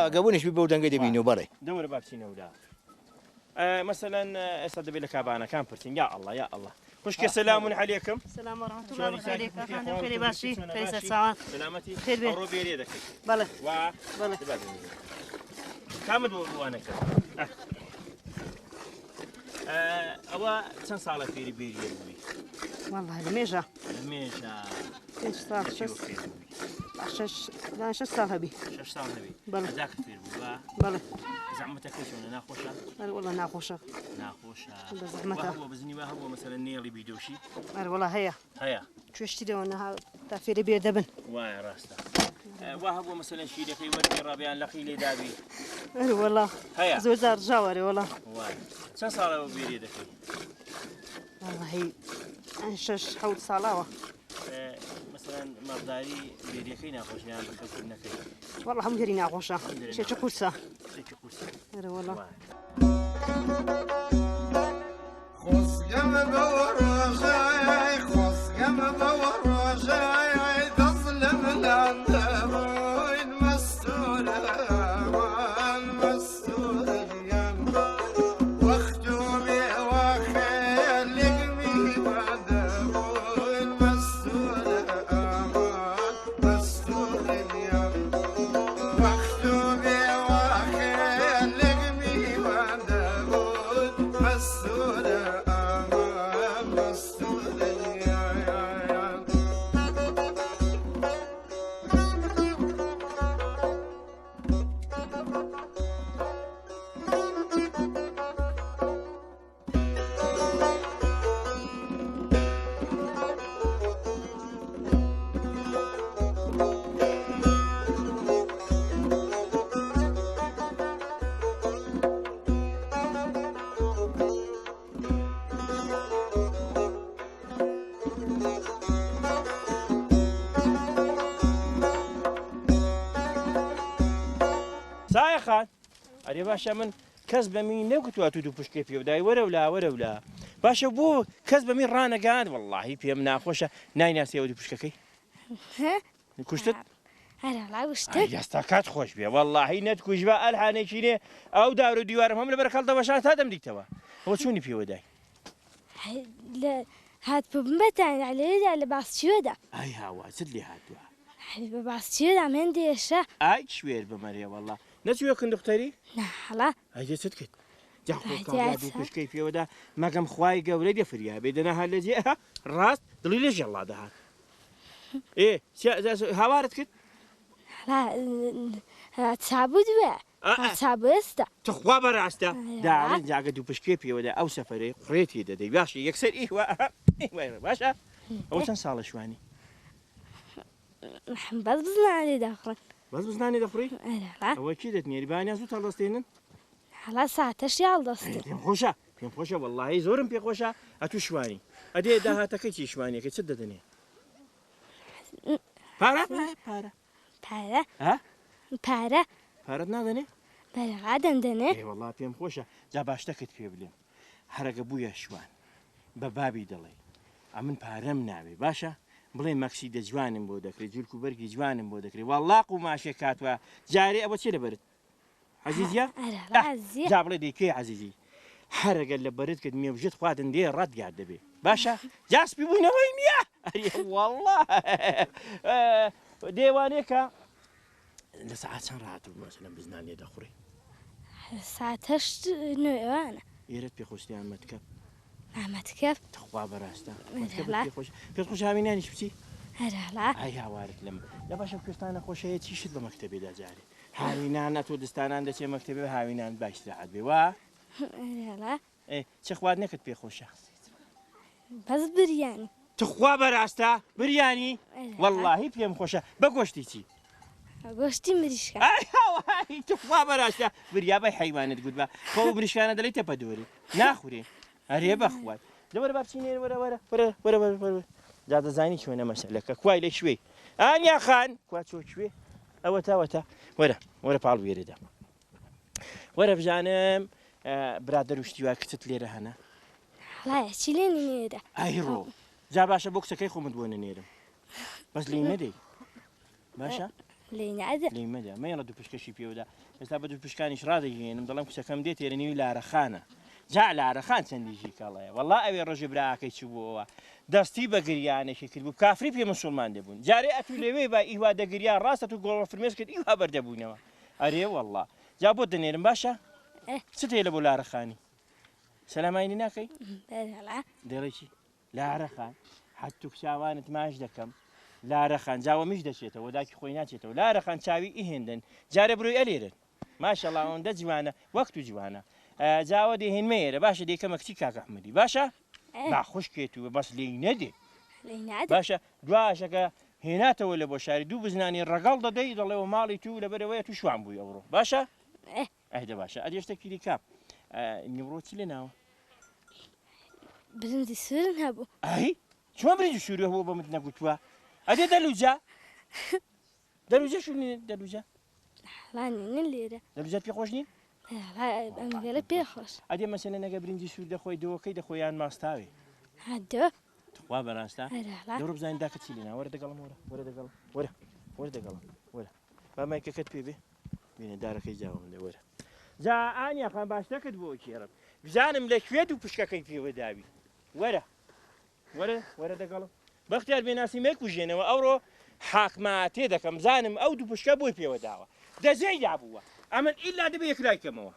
ئەگەبوونیش بۆ دەنگە دەبینەوە بەڵێ
دەوەرە باچینەوەدا مەسەلەن ئێستا دەبێت لە کابانەکان پرسین یا الله یا الله خوشکە سەلام عەلەیکم
سلام ورحمة الله وبركاته خير باشي كيف ساعات
سلامتي
خير بيه
ڕۆ بێرێ دەکەیت
بله
بله کامت وانەکە ئەوە چەند ساڵە فێری بێریە بووی
والله لميجا
لمێژە
ايش صار شش سال هبي
6 ساڵ هەبی
بله
داکت فێر بوو
بله
زەحمەتەکەی چۆنە ناخۆشە
والله ناخوشة
ناخۆشە هەبووە بزنی وا هەبووە مەسەلەن نێڵی بیدۆشی
والله هيا توشتي لو انها تافيري بير دبن
وای ڕاستە وا هەبووە مەسەلەن شیرەکەی وەرگی ڕابیان لە خیلێ دابی
والله
هيا
زۆر زار جاواري والله
وای چەند ساڵەوە بێریە دەکەی
والله هي شش حوت ساڵاوە
مەسەلەن مەقداری بێریەکەی ناخۆشیان بکەکردنەکەی
والله هم جري ناخوشة شي كورسة
شتێکی قورسە
والله
خۆزگەم بەوەڕۆژای خۆزگەم بەوەڕۆژای دەزلم لاندەڕۆین مەستورەوان مەستوریان وەخت و بێوە خێلێک میوەدەبووین مەستورەوان مەستوریان وەخت و بێوە خێلێک میوەدەبووین مەستورەوان مەستوریان
سایە خان ئەرێ باشە من کەس بەمی نەگوتووە تو دوو پشکێ پێودای وەرەولا باشە بۆ کەس بەمی ڕانەگەاند وەڵڵاهی پێم ناخۆشە نایناسیەوە دوو پشکەکەی کوشتت ئەستا کات خۆش بێ وەڵڵاهی نەتکوژ بە ئەلحانێکی نێ ئەو دار و دیوارم هەم لەبەر کەڵدەوەشان تا دەمریتەوە ئەوە چوونی پێوەدای
هات بمبتان عليه اللي باسيودا
ئای هاوا چت لێ هاتووە
حبيبي باسيودا من ديشة
ئای شوێر بمەریە وەڵا نەچووە کندوختەری
نحلا
ئەجێ چت کرد
هاتي
جاخۆ
عسل.
پشکەی پێوەدا مەگەم خوای گەورەی دەفریا بێ دەنەها لە جێ ڕاست دڵی لێ ژەڵا دەهات هاوارت کرد
لا تسابود بقى تسابستا
تخوا بەڕاستە داڵێن جاگە دوو پشکێ پێوەدا ئەو سەفەرەی قڕێتی دەدەی باشی یەکسەر ئیوە باشە ئەو چەند ساڵە شوانی
بس بزناني داخل
بەس بزنانی دەخڕی
لا
ئەوە چی دەتنێری بانیا زوو تەڵدەستێنن
لا ساعتش يالدستي
پێم خۆشە پێم خۆشە وەڵی زۆرم پێ خۆشە ئەتو شوانی ئەدێ داهاتەکەی چی شوانیەکە چت دەدەنێ پارە پارە
بارا
ها
بارا
پارەت نادەنێ
بارا غادم دني
وەڵا پێم خۆشە جا باشتەکەت پێ بلێم هەرەگە بوویە شوان بە بابی دەڵێ ئەمن پارەم ناوێ باشە بڵێ مەکسی دە جوانم بۆ دەکرێت جولک و بەرگی جوانم بۆ دەکرێت وەڵاق و ماشێ کاتوە جارێ ئەوە چێ لەبرت عزیزیە
لا عزيز
جا بڵێ دەیکەی عزیزی هەرەگەر لە بەرت کرد مێوژت خواتن دێ ڕەتگار دەبێ باشە جاسپی بوونەوەی نییە وەڵا دێوانێکە لە سەعات چەند ڕاتوو مەسەلەن بزنان لێ دەخوڕی
ساعتش نوعانا
ئێرت پێخۆشتیان مەتکە
عمتك
تخوا بەڕاستە
لا.
پێت خۆش هاوینانیش بچی
لا
ئای هاوارت لەم لە باشە کوێستانە خۆشەیە چیشت بە مەکتەبێدا جارێ هاوینان نەتۆ دستانان دەچێ مەکتەبێ هاوینان باشترعات بێ وا
لا
چه خواردنێکت پێ خۆشە
بس برياني
تخوا بەڕاستە بریانی واللهی پێم خۆشە بە گۆشتی چی
گۆشتی مریشکە
ئای هاوای تخوا بەڕاستە بریابای حیوانت گوت بە خۆ بریشکانە دەڵی تەپە دووری ناخورێ ئەرێ بەخوات لەوەرە با بچینێ وەرە جا دەزانی چۆنە مەسەلەکە کوای لە شوێ ئانیا خان کوا چۆ کوێ ئەوە تاوەتە وەرە پاڵ وێرەدا وەرە بژانم برادەر وشتیوا کچت لێرە هەنا
لا چی لێنی نێرە
ئایڕۆ جا باشە بۆ کچەکەی خۆمت بۆ نەنێرم بەس لی نەدەی باشە
لێنی عەدە
لی مەدە مەیەڵە دوو پشکەشی پێوەدا ئێستا بە دوو پشکانیش ڕادەگەێنم دەڵم کچەکەم دێت تێرە نیوی لارەخانە جا لارەخان چەندیژی کاڵەیە وەڵا ئەوێ ڕۆژی براکەی چ بووەوە دەستی بە گریانێکی کرد بوو کافری پێ مسلمان دەبوون جارێ ئەتو لەوێ با ئیوا دەگریا ڕاستە تو گۆڵ فرمێش کرد ئیوا بەردەبوونەوە ئەرێ وەڵا جا بۆ دەنێرم باشە چ تێ لە بۆ لارەخانی سەلاماینی ناکەی
لا
دەڵێکی لارەخان حتو کچاوانت ماش دەکەم لارەخان جاوە میش دەچێتەوە داکی خۆی ناچێتەوە لارەخان چاوی ئیهێندن جارێ بڕۆی ئەلێرن ماشەڵا ئەوەندە جوانە وەکت و جوانە جاوە دێهێنمەیەرە باشە دێکەمە کچی کاکە ئەحمەدی باشە با خوشکێتوە بەس لێی نەدێ
لێنی عەدە
باشە دواشەکە هێناتەوە لە بۆ شاری دوو بزنانی ڕەگەڵ دەدەی دەڵێەوە ماڵی تو لەبەرەوەیە تو شوان بووی ئەوڕۆ باشە ئەهدە باشە ئەدێشتە کلیکا نیمڕۆ چی لێ ناوە
برنجی سورن هەبوو
ئای چۆن برنجی سووری هەبوو بەمت نەگوتووە ئەدێ دەلوجا دەلوجە شوونی دەلوجە
لا نینە لێرە
دەلوجات پێ خۆش نین
لا ئەمگەلە پێخۆش
ئەدێ مەسەلە نەگە برنجی سوور دەخۆی دەوەکەی دەخۆیان ماستاوێ
هەدە
خوا بەڕاستە
لا
دەڕۆ بزانین داکە چی لێنا وەرە دەگەڵم وەرە دەگەڵم وەرە دەگەڵم وەرە با مایکەکەت پێ بێ بینە دارەکەی جاوم لێ وەرە جا ئانیا خان باشتەکەت بۆ کێڕم بزانم لەکوێت و پشکەکەی پێوە داوی وەرە دەگەڵم بەختیار بێناسی مێکوژێنەوە ئەوڕۆ حاکماتێ دەکەم زانم ئەو دوو پشکە بۆی پێوە داوە دەزەی دابووە ئەمن ئیلا دەبێ یەکلایکەمەوە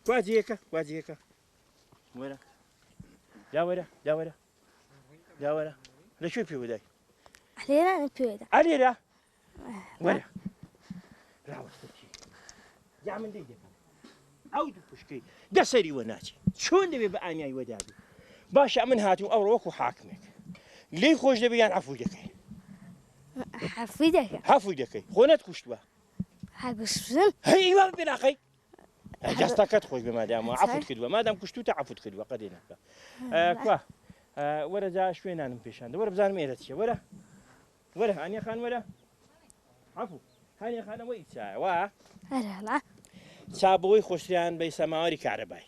کوازیەکە وەرە داوەرە لەکوێ پێوە دای
لێرانە پێدا
ئەلێرە وەرە ڕاوەستە یا من دەی دەکەم ئەو دوو پشکەی دەسەریوە ناچێت چۆن دەبێ بە ئانیایی وەدابێ باشە من هاتوو ئەوڕۆ وەکو حاکمێک لێی خۆش دەبێ یان عەفوی دەکەی
حەفوی دەکەی
خۆ نەتکوشتووە
هەگوشتن
هەیوا بێناقەی جاستاکەت خۆش بێ مادامەوە عەفوت کردووە مادام کوشتوتە عەفوت کردووە قەدێ ناکە کوا وەرە جا شوێنانم پێشاندە وەرە بزانم ئێرە چیە وەرە هانیە خان وەرە عەفو هانیە خانەوەی چایە وا
لا
چابەوەی خۆشیان بە سەماوەری کارەبای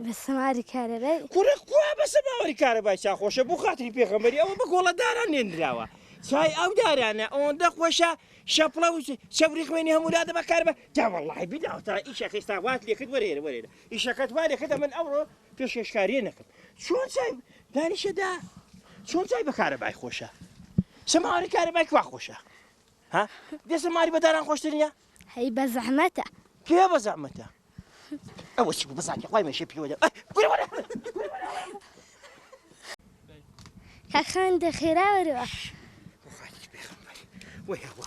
بە سەماری کارەبای
کوڕە کوا بە سەماوەری کارەبای چا خۆشە بۆ خاتری پێغەمبەری ئەوە بە گۆڵەداران نێنراوە چای ئەو دارانە ئەوەندە خۆشە شەپڵە و شەوری خوێنی هەمولا دەبە کاربە جا وەڵڵاهی بیداوە ئیشەکە ئێستا وات لێکرد وەرێرە ئیشەکەت وا لێکردە من ئەوڕۆ پێشێشکاریە نەکرد چۆن چای دانیشەدا چۆن چای بە کارەبای خۆشە سەماوەری کارەبای کوا خۆشە ها دێ سەماری بەداران خۆشتر نییە
هەی بە زەحمەتە
کێ بە زەحمەتە ئەوە چی بوو بەزانکە خوای مێشێ پێوەدە
کاکخان دەخێرا وەرەوە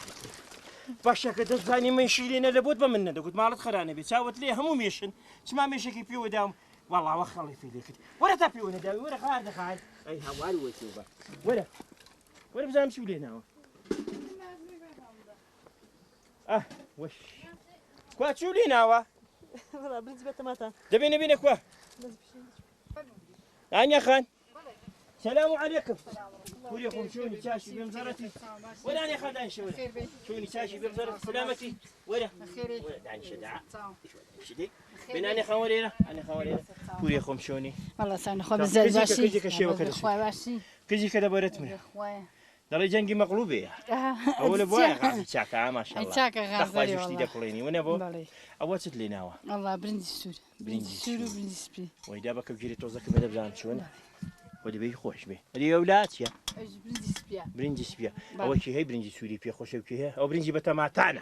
باشەکە دەستزانی من شیرینە لە بۆت بە من نەدەگوت ماڵت خەرانە بێت چاوت لێ هەموو مێشن چما مێشێکی پێوەدام وەڵاوە خەڵی فێ کرد وەرە تا پێوە نەداوی وەرە خار دەخای ئەی هەواری وەتێ وەرە وەرە بزانم چی لێناوە وەش کوا چی لێناوە دەبێنە بینە کوا ئانیا خان سلام عليكم قولي يا شوني تاشي بمزرتي ولا انا خدان شوني شوني تاشي بمزرتي سلامتي ولا دعني شدعة شدي بين انا خوارينا انا خوارينا قولي يا شوني
والله سامي خو بزاف باشي
كيجي كشيء وكذا
خويا باشي
كيجي كذا برت منه
خويا
داري جنگي مقلوبه اول بويا غادي تشاكا ما شاء الله
تشاكا غادي
والله جديد كليني وانا بو
بالي
اول تليناوا
والله برندي سور
برندي
برندي سبي
ويدا بك جيري توزك بدا بزان شلون ودي بي خوش به هذه اولاد يا
برندي سبيا
برنجي سبيا اول شيء هي برنجي سوري بي خوش وكي هي او برنجي بتماتانا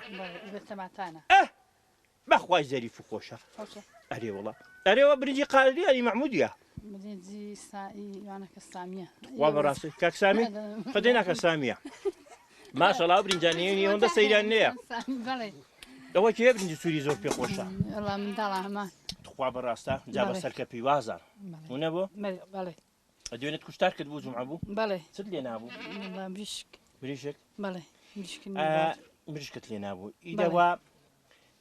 بتماتانا
ما خواش زريف وخوشه
خوشه
اري والله اري برنجي قال لي معموديه
برندي ساي وانا كساميه
والله راسي كاك سامي خدينا كساميه ما شاء الله برنجاني هوندا سيرانيه
بالي
اول شيء برنجي سوري زور بي خوشه
والله من دالها ما
تخوا براستا جاب السلكه في وازر ونبو
بالي
اديونت كشتار كتبو جمعه بو
بالي
تدلينا ابو
والله بريشك
بريشك
بالي بريشك
بريشكت لينا ابو اذا وا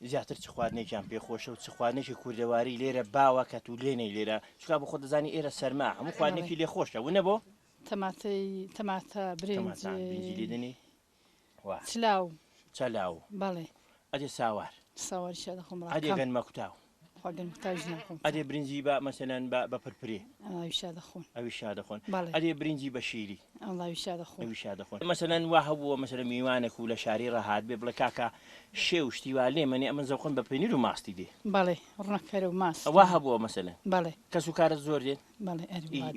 زیاتر چ خواردنێکیان پێخۆشە و چ خواردنێکی کوردەواری لێرە باوە کە تو لێنەی لێرە چکا بە خۆ دەزانی ئێرە سەرما هەموو خواردنێکی لێ خۆشە ونە بۆ
تەماتە
برنجی لێدنی
چلااو
چەلاو
بەڵێ
ئەدێ ساوار
ساواری دەخۆم
ئەدێ گەنمە کوتاو ئەدێ برنجی بە مەسەلەن بە پرپرێ ئەویشا دەخۆن ئەدێ برنجی بە شیری ئەویشا دەخۆن مەسەلەن وا هەبووە مەسەلەن میوانێک و لە شاری ڕەهات بێ بڵێ کاکە شێو شتیوا لێ منێ ئەمە زەوقن بە پەنیر و ماستی دێ
بەڵێ ڕنەکەرە و ماست
وا هەبووە مەسەلەن
بەڵێ
کەس و کارت زۆر دێن
بەڵێ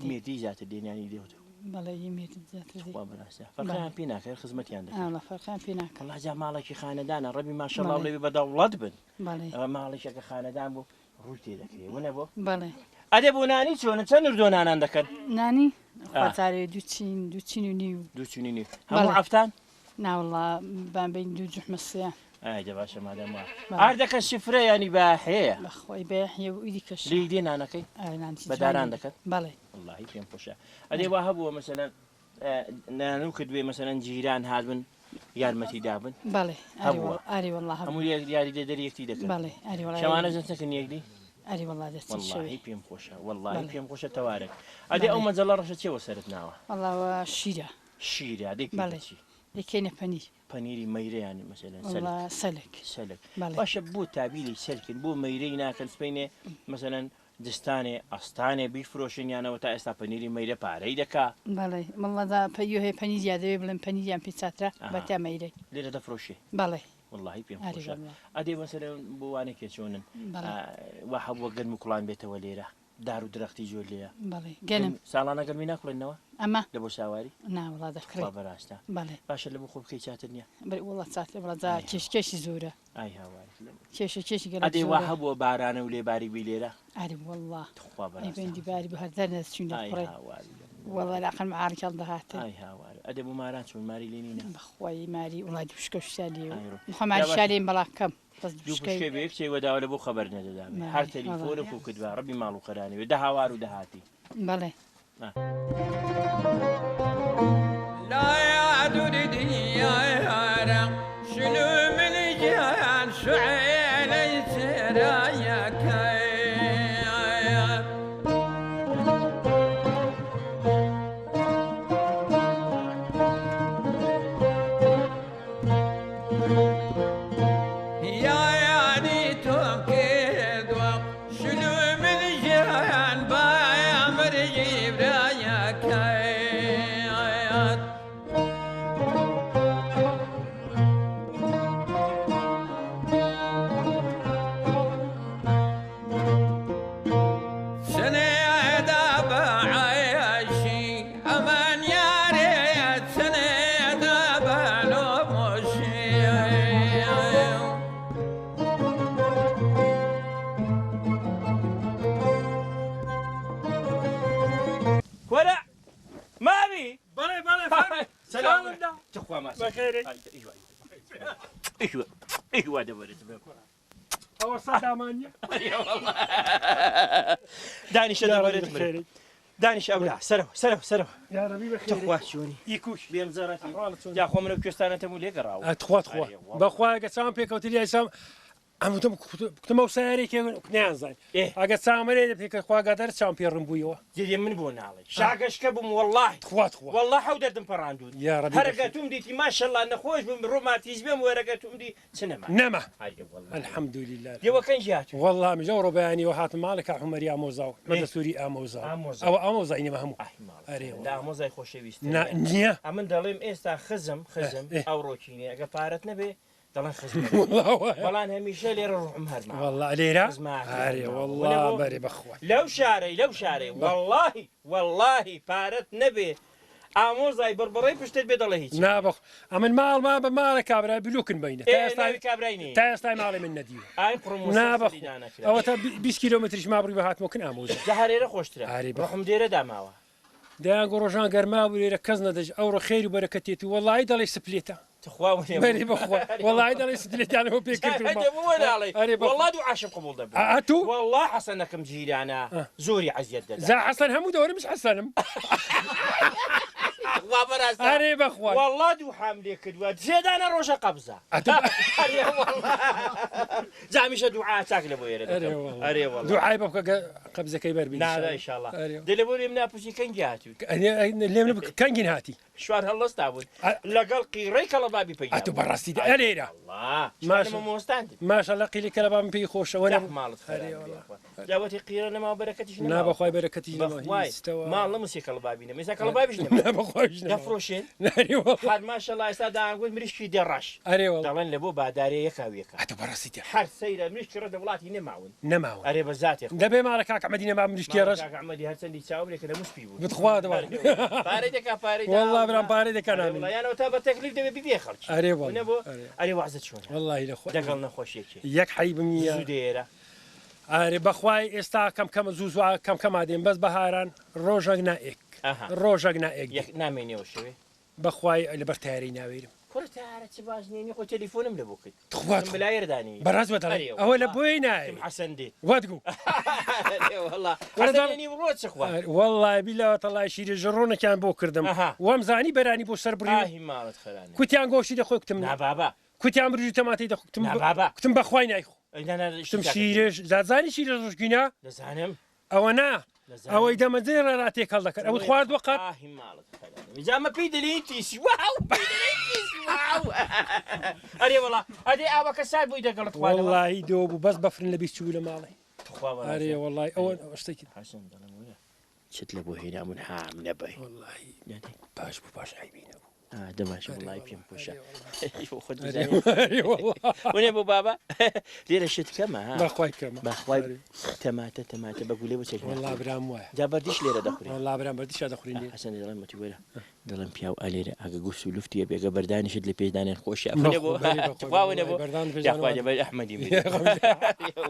مێتی زیاتر دێنیانی دێوتەوە
بەڵێ یمێت زیاتر
فەرقیان پێ ناکەن خزمەتیان دەکەن
فەرقیان پێ ناکەن
وڵا جا ماڵێکی خانەدانە ڕەبی ماشەڵڵا لێ بەدەوڵەت بن
بەڵێ
ئەوە ماڵێکێکە خانەدان بوو ڕووی تێ دەکرێ ونە بۆ
بەڵێ
ئەدێ بۆ نانی چۆنە چەند نردۆ نانان دەکەن
نانی خواتارێ دووچین و نیو
دووچینی نیو هەموو ئەفتان
ناوەڵا بامبین دوو جوحمە سێ
ئایدە باشە مادەم وا ئاردەکە شفرە ینی بە هەیە
بەخۆی بەیە و ئیدی کەش
لی دێ نانەکەی بەداران دەکەن
بەڵێ
وڵڵاهی پێم خۆشە ئەدێ وا هەبووە مەسەلەن نانو کردوێ مەسەلەن جیران هاتبن یارمەتی دابن
بەڵێ ئاری وەڵڵا
هەموو یاری دێ دەریەکتی دەکەن
بەڵێ ئاری وەڵڵا
شەوانە جەنسەکەن یەکدی
ئەری وەڵڵا دەستی
والله پێم خۆشە والله پێم خۆشە تەوارێک ئەدێ ئەو مەجەڵە ڕەشە چێوە سەرت ناوە
وەڵڵاوە شیرە
شیرە ئەدێ
بەڵێ دەکەینە پەنیر
پەنیری مەیرەیانی مەسەلەن
سەلک
باشە بۆ تابیلی سەرکن بۆ مەیرەی ناکەن سپینێ مەسەلەن دستانێ ئەستانێ بیفرۆشنیانەوە تا ئێستا پەنیری مەیرە پارەی دەکا
بەڵێ مەڵەدا پەیۆ هەیە پەنیریا دەوێ بڵێن پەنیریان پێ چاترا بەتا مەیرەی
لێرە دەفرۆشێ
بەڵێ
والله پێم خۆشە ئەدێ مەسەلەن بۆ وانێکێ چۆنن وا هەبووە گەرم و کوڵان بێتەوە لێرە دار و درەختی زۆر لێە
بەڵێ گەنم
ساڵانە گەرمی ناکڵێنەوە
ئەمە
لە بۆ ساواری
ناوەڵا دەکرێت
بەڕاستە
بەڵێ
باشە لە بۆ خۆ بکەی چاتر نییە
وڵات چاتێ بڵەدا کێشکێشی زۆرە
ئای هاواری
کێشی
ئەدێ وا هەبووە بارانە و لێباری بی لێرە
ئاری وەڵڵا
خوا بەڕاستی
بەندی باری بە هەر دەرنەچین لەڕێ وەڵا لاقل معارکەڵ دەهاتێ
ئای هاواری ئەدێ بۆ ماران چۆن ماری لێ نینە
بەخوای ماری وڵای دوشکە شالێ محەمماری شارێن بەڵاکەم
دوشکێک چێوەداوە لە بۆ خەبەر نەدەدا هەر تەلیفۆنە و کردووە ڕەبی ماڵ و قەرانەوێ دە هاوار و دەهاتی
بەڵێ
لا يعدد ديارا شنو من جهان شعيل ترايك شنو من جهان بايا مرجي برايك
ئیوا دەبێت
ئەوە سەدامانە
دانیشە دەبێت دانیش ئەولا سەرەوە تخوا چۆنی
ئیکوش
بێم زەڕەتی یا خۆ منە کوێستانەتەم و لێگەڕاوە
ئەتخوا بەخوا گە چاوم پێکەوتی ئەسام ئەمتم کوتمە و سیارێکی نیانزای ئەگە چامەرێ پێکە خواگادار چاوم پێڕم بوویەوە
جێ من بۆ ناڵێ شاگەشکە بووم وەڵڵاهی وەڵڵا حەو دەردم پەڕاندوون هەرگە توم دیتی ماشەڵڵا نەخۆش بم ڕۆماتیز بێم وەرەگە توم دی چ نەما
الحەمدولله
دێوەکەن ژات
وەڵڵا مژە ڕۆبیانیەوە هاتم ماڵێکا حومەری ئامۆزا و مەدەسووری ئامۆزا ئەوە ئامۆزای نەمە هەموو
ئامۆزای خۆشەویست
نییە
ئەمن دەڵێم ئێستا خزم ئەو ڕۆکینێ ئەگە پارەت نەبێ دەڵێن خزم بەڵان هەمیشە لێرە ڕوحم هەرما
والله لێرە والله بەرێ بەخوا
لەو شارەی واللهی پارەت نەبێ ئامۆزای بڕبڕی پشتت بێ دەڵێ هیچ
نابخ ئەمن ماڵما بە ماڵە کابرا بلوکن بینە تا ئێستا ماڵی من نەدیوە نابخ ئەوە تا 20 کیلۆمتریش مابڕی بە هاتمەکن ئامۆزە
جەهارێرە خۆشترە ڕحم دێرە داماوە
دایان گۆڕۆژان گەرما بوو لێرە کەس نەدەژ ئەوڕۆ خێری و بەرەکەتێت و وەڵی دەڵێ سپلێتە بەری بەخوا وەڵی دەڵێ سپلێتیانەوە
پێکردوەڵا دوو عاشق قبول دەبێت
ئەتو
وەڵا حەسەنەکەم جیرانە زۆری عەزیەت دەدا
زا حەسەن هەموو دەوەرمش حەسەنم ئەرێ بەخوا
وەڵا دوو حام لێ کردووە سێدانە ڕۆژە قەبزە جامیشە دوعا چاک لە بۆ ئێرە ئەرێ
دوعای بە بکە قەبزەکەی بەربین
نادا ئینشاءڵڵا دلێ بۆ لێم ناپرسی کەنگی هاتووی
لێم کەنگین هاتی
شوار هەڵەستا بوون لەگەڵ قیڕەی کەڵەبابی پێی
ئەتو بەڕاستی لێرە ماشەڵڵا قیلی کەلەبابم پێی خۆشەوە
ماڵت جاوەتی قیرە نەما بەرەکەتیش
نابەخوای بەرەکەتی
ماڵ نەموسی کەڵەبابی نە مێسا کەڵەبابیش دەفرۆشێن هەر ماشەڵڵا ئێستا داگوت مریشکی دێڕەش دەڵێن لە بۆ بادارێ یەکاویەکە
ئەتو بەڕاستی
هەر سەیرە مریشکڕە دە وڵاتی نەماون
ئەرێ
بە زاتێ
دەبێ ماڵە کاک ئەمەدی نەما مریشکی ڕەش
ئەمەدی هەرچەندی چاوێکە لە موسپی بوو
بتخوا دەوار
پارەی دەکا پارەی
والله برام پارەی دەکەنامین
یانەوە تا بە تەکلیف دەبێ ببێ خەڵکی ئەرێ وازت چۆن
والله لەخۆ
دەگەڵ نەخۆشیێکی
یەک حەیبم نییە
دێرە
ئارێ بەخوای ئێستا کەم زوو کەم کەمادێن بەس بەهاران ڕۆژێک نائێک ڕۆژێک نائێک
نامێنێەوە شوێ
بەخوای لەبەر تیاری ناوێرم
چ باشنێنی خۆ تەلیفۆنم لە بۆ کرد بلایردانی
بەڕاست بەدەڵێ ئەوە لە بۆی نایە
حەسەندێ
وەدگو وەڵڵای بیلەوە تەڵای شیری ژڕۆنێکیان بۆ کردم وەم زانی بەرانی بۆ سەر بڕی کوتیان گۆشتی دەخۆی کوتم
نابابا
کوتیان بروژی تەماتی دەخوتم کوتم بەخوای نایخۆ شتم شیرش زادزانی شیرە ڕۆژگینە
دەزانم
ئەوە نا ئەوەی دەمەجێ ڕاتێک هەڵ دەکەن ئەوە خواردوە قەت
جامە پێی دەلیتیسی ئەرێ وڵا ئەدێ ئاوەکە سای بووی دەگەڵت
وەڵڵاهی دۆ بوو بەس بەفرن لە بیست چوو لە ماڵی ئەرێ وەڵڵای ئەوە شتێکی
چت لە بۆ هێنامون هام نەبەی
باش بوو باش عیبینە
دەماشە وڵای پێم خۆشە وێ بۆ بابا لێرە شت کەمە
بەخوای کەمە
بەخوای تەماتە بە گولێ بچێت
وەڵڵا برام وایە
جا بەردیش لێرە دەخوری
وەڵڵا برام بەردیشا دەخورین
حەسەن دەڵێم مەتی وەرە دەڵێم پیاو ئەلێرە ئەگە گوست و لوفتیە بێگە بەردانیشت لە پێدانێن خۆشی ئەحمەدی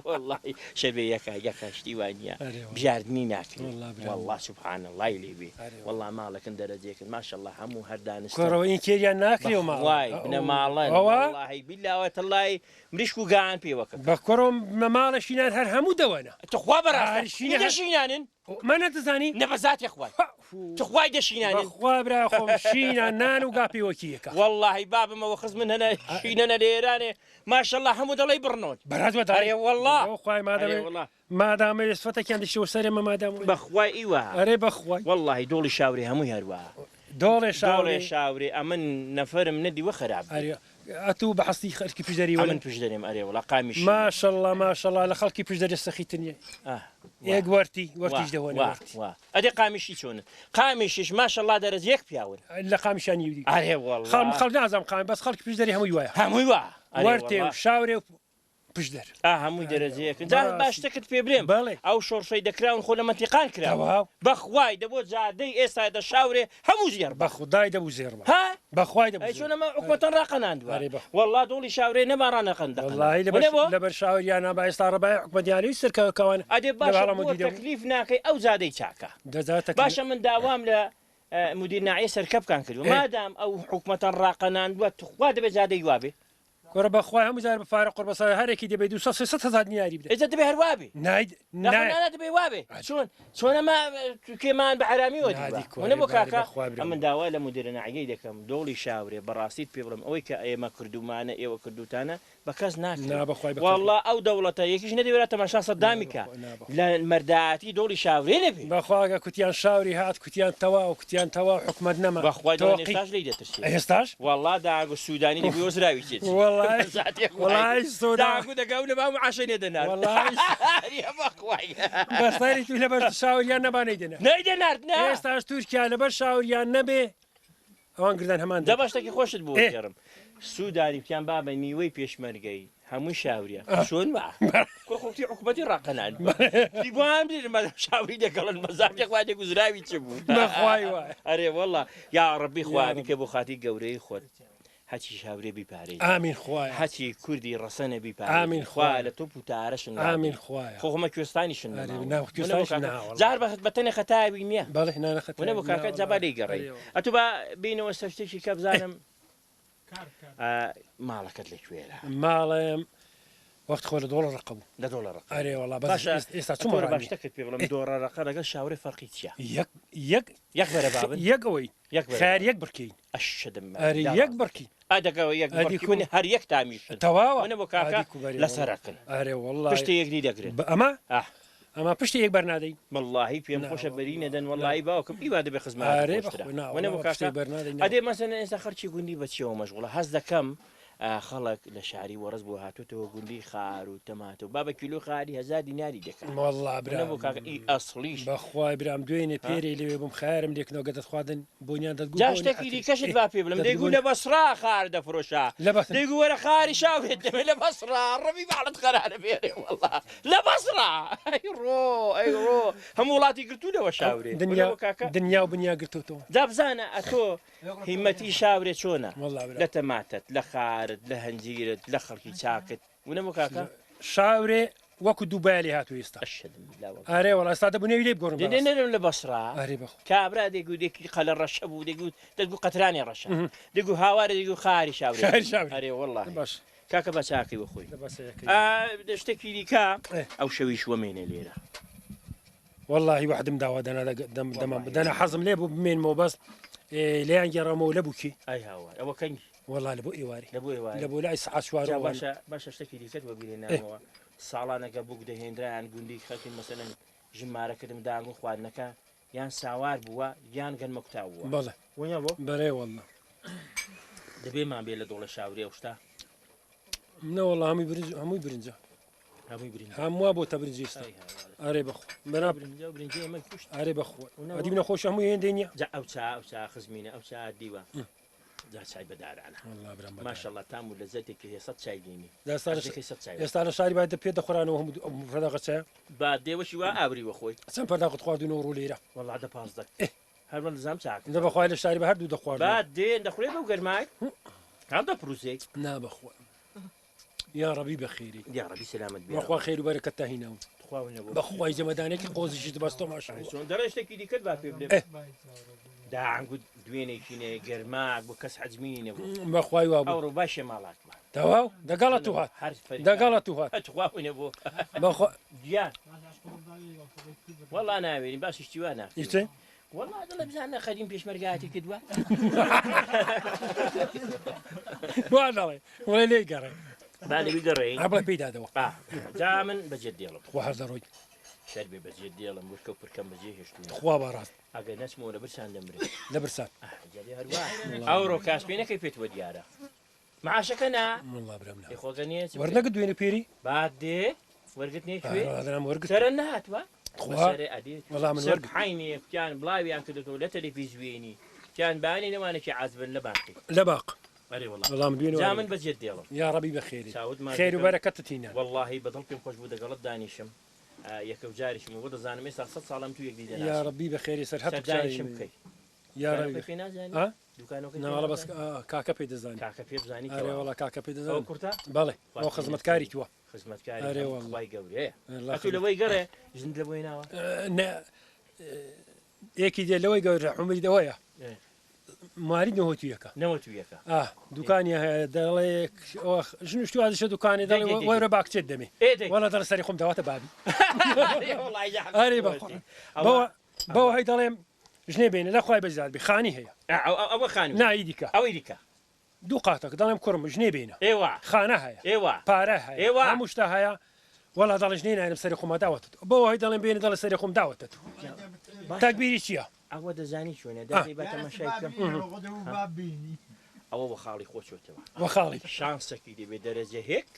وەڵڵی شەبێ یەکە شتی وانە بژاردننی ناکرێت وەڵڵا سوبحانە الله لێبێ وەڵڵا ماڵەکەن دەرەجێکن ماشەڵڵا هەموو هەردانست
ڕەوەی کێریان ناکرێ
وای بنە ماڵەن وەڵڵاهی بیلاوە تەڵای مریشک و گان پێوەکە
بە کۆڕۆم مەماڵەشینان هەر هەموو دەوەنە
تخوا بەڕاستشینە دەشینانن
منە دەزانی
نەبەزاتی خوای تخوای دەشینانن
خوا برا خۆم شینان نان و گاپیوەکیەکە
وەڵڵاهی بابمەوە خز من هەنە شینەنە لێرانێ ماشەڵڵا هەموو دەڵی بڕنۆت
بەڕاست
ئەرێ وەڵڵا
خوای مادامە سفەتێکیان دەشتەوە سەرێ مەمادام
بەخوای ئیوە
ئەرێ بەخوای
وەڵڵاهی دۆڵی شاوری هەمووی هەروە
دۆڵێ
شاوری ئەمن نەفرم نەدیوە خراپ
ئەتوو بە حەستی خەرکی پشدەری
من پشدەرێم ئەرێ وڵا قامیش
ماشەڵڵا لە خەڵکی پشدەری سەخیتنیە یەک وەرتیش دەوەنە
ئەدێ قامیشی چۆنن قامیشیش ماشەڵڵا دەرەز یەک پیاون
لە قامیشانی ویدی
ئەرێ وەڵڵا
خەڵ نازام قامی بەس خەڵکی پشدەری هەمووی وایە
هەمووی وە
وەرتێ و شاورێ و پشدەر
هەمووی دەرەجەیەکە باشتەکەت پێ برێم ئەو شۆڕشەی دەکراون خۆ لە مەتیقان کراوە بەخوای دەبۆ جادەی ئێستا دە شاورێ هەموو زێر
بەخدای دەبوو زێر بەخوای
چۆنەمە حکومەتەن ڕاقەناندووە وەڵڵا دۆڵی شاورێ نەماڕانەقەن
لەبەر شاوریانە با ئێستا ڕێبای حکومەتیانی سەرکەوەکەوان
ئەدێ باش تەکلیف ناکەی ئەو زادەی چاکە باشە من داوام لە مدیر ناعیە سەرکەبکان کردو مادام ئەو حکوومەتەن ڕاقەنان دووە خوا دەبێت زیادەی وابێ
کۆرە بەخوای هەموو جار بە پارە قوربەسە هەرێکی دەبێت 200 دیاری بدە
ئێجا دەبێ هەروابێ دەبێ وابێ چۆن ئەمە کێمان بە حرامی وەدیوە بۆ کاکە ئەمن داوا لە مدیرە ناعیەی دەکەم دۆڵی شاورێ بەڕاستیت پێ بڵم ئەوەی کە ئێمە کردومانە ئێوە کردوتانە بە کەس ناکەن والله ئەو دەوڵەتە یەکیش نەدەوێت تەماشا سەدامی کە لە مەردایەتی دۆڵی شاورێ نەبێ
بەخواگە کوتیان شاوری هات کوتیان تەواو کوتیان تەواو حکومەت نەما
بەخوای دڵێستاش لی دەترسێ
ئێستاش
والله داگو سوودانی دەبێ وەزراوی چێت
والله
داگو دەگەو لە بام عاشە نێدەنار
بەستاری تو لەبەر شاوریان نەبانەی دێنە
نەیدەنارد
ئێستاش تورکیا لەبەر شاوریان نەبێ ئەوان گردان هەمان
دە باشتێکی خۆشت بۆ گەڕم سوودانی پیان با بە نیوەی پێشمەرگەی هەموو شاوریە چۆن کوڕختی حکوومەتی ڕاقەنان دیوان بێمە شاوری دەگەڵن مەزارێک وادێک گوزراوی چ بوو ئەرێ وەڵڵا یا ڕەبی خوابی کە بۆ خاتی گەورەی خۆت هەچی شاورێ بیپارێ
ئامین خوایە
هەچی کوردی ڕەسەنە بیپارێ ئامین خوا لە تۆ پوتارەشن
ئامین خوایە
خۆمە کوێستانیشن جار بەتەنێ خەتاوی نییە
بەڵێ نانەخەتە
بۆ کاکە جەبارەی گەڕێ ئەتو بە بینەوە سەرشتێکی کە بزانم ماڵەکەت لەکوێرە
ماڵم وەخت خۆ لە دۆڵە ڕقبوو
لە دۆڵە ڕق
ئەرێ وەڵا ئێستا چوومە
باشتەکەت پێ بڵم دۆڕە ڕقە لەگەڵ شاورێ فەرقی چییە
یەک بەرە بابن یەک ئەوەی خار یەک بڕکەین
ئەشدم
ئەری یەک بڕکی
ئەدەگەوە یەک بڕکیونی هەر یەک تامیشن
تەواوە
بۆ کاکە لەسەرەکەن
ئەرێ وەڵا
پشتی یەک دی دەگرێت
ئەمە ئەمە پشتی یەک بەرنادەی
واللهی پێم خۆشە بەری نەدەن وەڵی باوکم ئیوا دەبێ خزمانە بۆ کاکە ئەدێ مەسەن ئێستا خەرچی گوندی بەچیەوە مەشغوڵە هەز دەکەم خەڵک لە شاری وەڕز بۆ هاتوتەوە گوندی خار و تەماتە و بابە کیلو خاری 1000 دیناری دەکەن
والله برا
بۆ کاکە ئەسڵیش
بەخوای برام دوێنێ پێرەی لەوێ بم خارم لێکنەوە گەدەت خواردن بۆنیان دەگو
جاشتێکی دیکەشت با پێ بڵم دەیگو لە بەسرا خار دەفرۆشا دەیگو وەرە خاری شاوێت دەمێ لە بەسرا ڕەوی باڵت خەرانە بێرێ والله لە بەسرا ئەیڕۆ هەموو وڵاتی گرتوونەوە شاورێ
دنیا و بنیا گرتوتەوە
جا بزانە ئەتۆ هیمەتی شاورێ چۆنە لە تەماتت لە خارت لە هەنجیرت لە خەڵکی چاکت ونەمە کاکە
شاورێ وەکو دووبای لێ هاتوو ئێستا ئارێ وەڵا ئێستا دەبوونەوی لێ بگۆڕم
دێنێرم لە بەسرا کابرا دەیگوودێکی قەلە ڕەشە بوو دەگوت دەگو قەترانی ڕەشە دەگو هاوارە دەگو خاری شاورێ ئەرێ وەڵڵا
باش
کاکە بە چاکی وەخۆی شتێکی دیکە ئەو شەویش وەمێنێ لێرە
واللهی وحدم داوا دەنا حەزم لێ بوو بمێنمەوە بەس لێیان گەڕامەوە لە بووکی
ئای هاوار ئەوە کەنگی
والله لە بۆ ئێواری
لە
بۆ لای سعات چوار
باشە شتێکی دیکەت وەبیێنەوە ساڵانەکە بووک دەهێنرایان گوندی خەڵکی مەسەلەن ژمارەکردم داگو خواردنەکە یان ساوار بووە یان گەنمە کوتاو بووە
بەڵێ
وەنیا بۆ
بەرێ والله
دەبێمان بێ لە دۆڵە شاوری ئەو شتا
نەوەڵ هەمووی برنجە هەمووە بۆ تەبرنجی ئێستا ئارێ بەخۆ ئارێ بەخۆ ئەدی نەخۆش هەموو هێندەی نییە
ئەو چا خزمینە ئەو چا دیوە جا چای بەدارانە ماشەڵڵا تام و لە زەتێکی هێ 100 چای دێنی
ئێستا لە شاری باید پێ دەخۆرانەوە هەموو فەرداقە چایە
با دێوەشی وا ئابری وەخۆی
چەند فەرداقت خواردنەوە ڕوو لێرە
وەڵا دە 15 هەرمە دەزانم چاک
دە بەخوای لە شاری بە هەردوو دەخوارد
با دێن دەخورێ بەو گەرمای هەم دە پرۆسێک
نا بەخوا یا ڕەبی بەخێری
یا ڕەبی سەلامت بێ
بەخوا خێر و بەرەکەت تاهینەوە بەخوای جەمەدانێکی قۆزیشت بەستۆ ماشە
دەڕێشتێکی دیکەت با پێ بڵێ داعگو دوێنێکینێ گەرماک بۆ کەس حەجمینە بوو
بەخوای وا
ئەوڕۆ باشێ ماڵات بە
تەواو دەگەڵە تو هات دەگەڵە تو هات
هەتخواونە بۆ
بەخوا
گیان وەڵا ناوێنی باشی شتیوا ناکەی والله دڵە بزانە خەریم پێشمەرگاتی کردووە
وا دەڵێ وڵێ لێی گەڕێ
بالێوی گەڕێ
بڵێ پێیدادەوە
جا من بەجێت دێڵم
خوا هەر دەڕۆی
شەر بێ بەجێت دێڵم وشکە و پرکەم بەجێ هێشتووە
خوا باڕاست
ئەگەر نەچمەوە لە برسان دەمرێت
لە برسان
ئەوڕۆ کاسپێنەکەی پێتوە دیارە معاشەکە نا خۆگەنیە
وەرنەگە دوێنێ پێری
بعد دێ وەرگت نێکوێ
وەرگتە
سەرە نهاتوە
وەڵام من وەرگ
حینێ کیان بڵاویان کردەوە لە تەلەڤیزیۆنی کیان بانی نەوانێکی عازبن لە باقی
لە باق
وەڵام دوێن جا من بەجێت دێڵم
یا ڕەبی بەخێری خێر و بەرەکەتت تینە
واللهی بەدڵ پێم خۆش بوو دەگەڵت دانیشم یەکە و جاریشم بۆ دەزانم ێستا 100 ساڵم تو یەک دیدەنا
یا ڕەبی بەخێری سەر هەت
دانیشم بکەی
یا ڕەبی
پێ نازانی دوکانەکە
ناوەڵە بەس کاکە پێ دەزانی
کاکە پێ بزانی
ئەرێ وەڵا کاکە پێ دەزانی
کورتە
بەڵێ ئەو خزمەتکاری تووە
خزمەتکاری وای گەورەیە ئەتو لەوەی گەڕێ ژند لە بۆی ناوە
یەکی دێ لەوەی گەورە عمری دەوەیە ماری نەوەتویەکە دوکانی هەیە دەڵێ ژن شتوازشە دوکانی دەڵێ وەرە باکچێت دەمێ وەڵا دەڵ سەری خۆم داواتە بابی ئەرێ بەوە هەی دەڵێم ژنێ بێنە لە خوای بەزار بێ خانی هەیە
ئەوە خانی
نایی دیکە
ئەوەی دیکە
دوو قاتەکە دەڵێم کوڕم ژنێ بێنە خانە هەیە پارە هەیە هەموو شتا هەیە وەڵا دەڵێ ژنێ ناێنم سەری خۆما داوەتت بەوە هەی دەڵێم بێنە دەڵێ سەری خۆم داوەتت تاکبیری چییە؟
ئەوە دەزانی چۆنە دەی بە تەماشایکەم ئەوە بە خاڵی خۆچۆتەوە
وە خاڵی
شانسەکی دەبێ دەرەجە هێک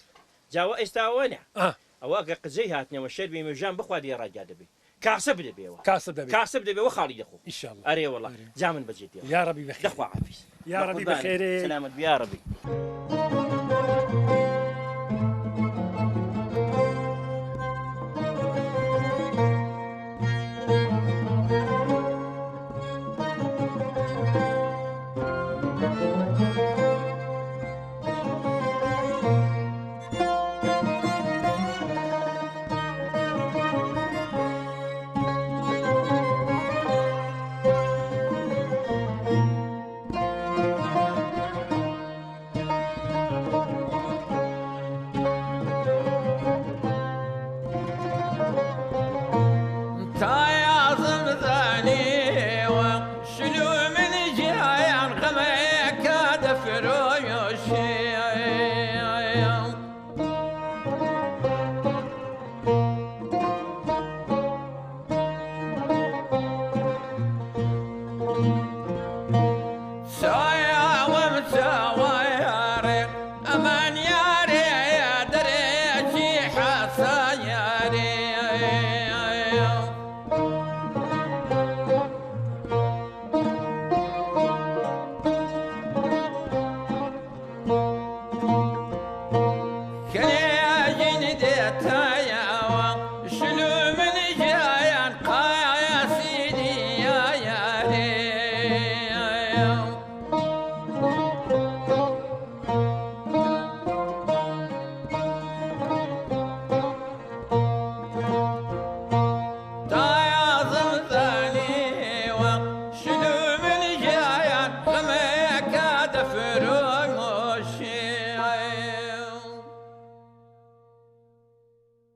جاوە ئێستاوەنە ئەوە گە قزەی هاتنەوە شەربی مێژان بخوا دی ڕاگا دەبێت کاسب دەبێەوە کاسب دەبێەوە خاڵی دەخۆ ئەرێ وەڵا جا من بەجێت
یاڕەبی بەخێر
دەخوا عافیس
یاڕەبی بەخێرێ
سلامت بیاڕەبی
أمان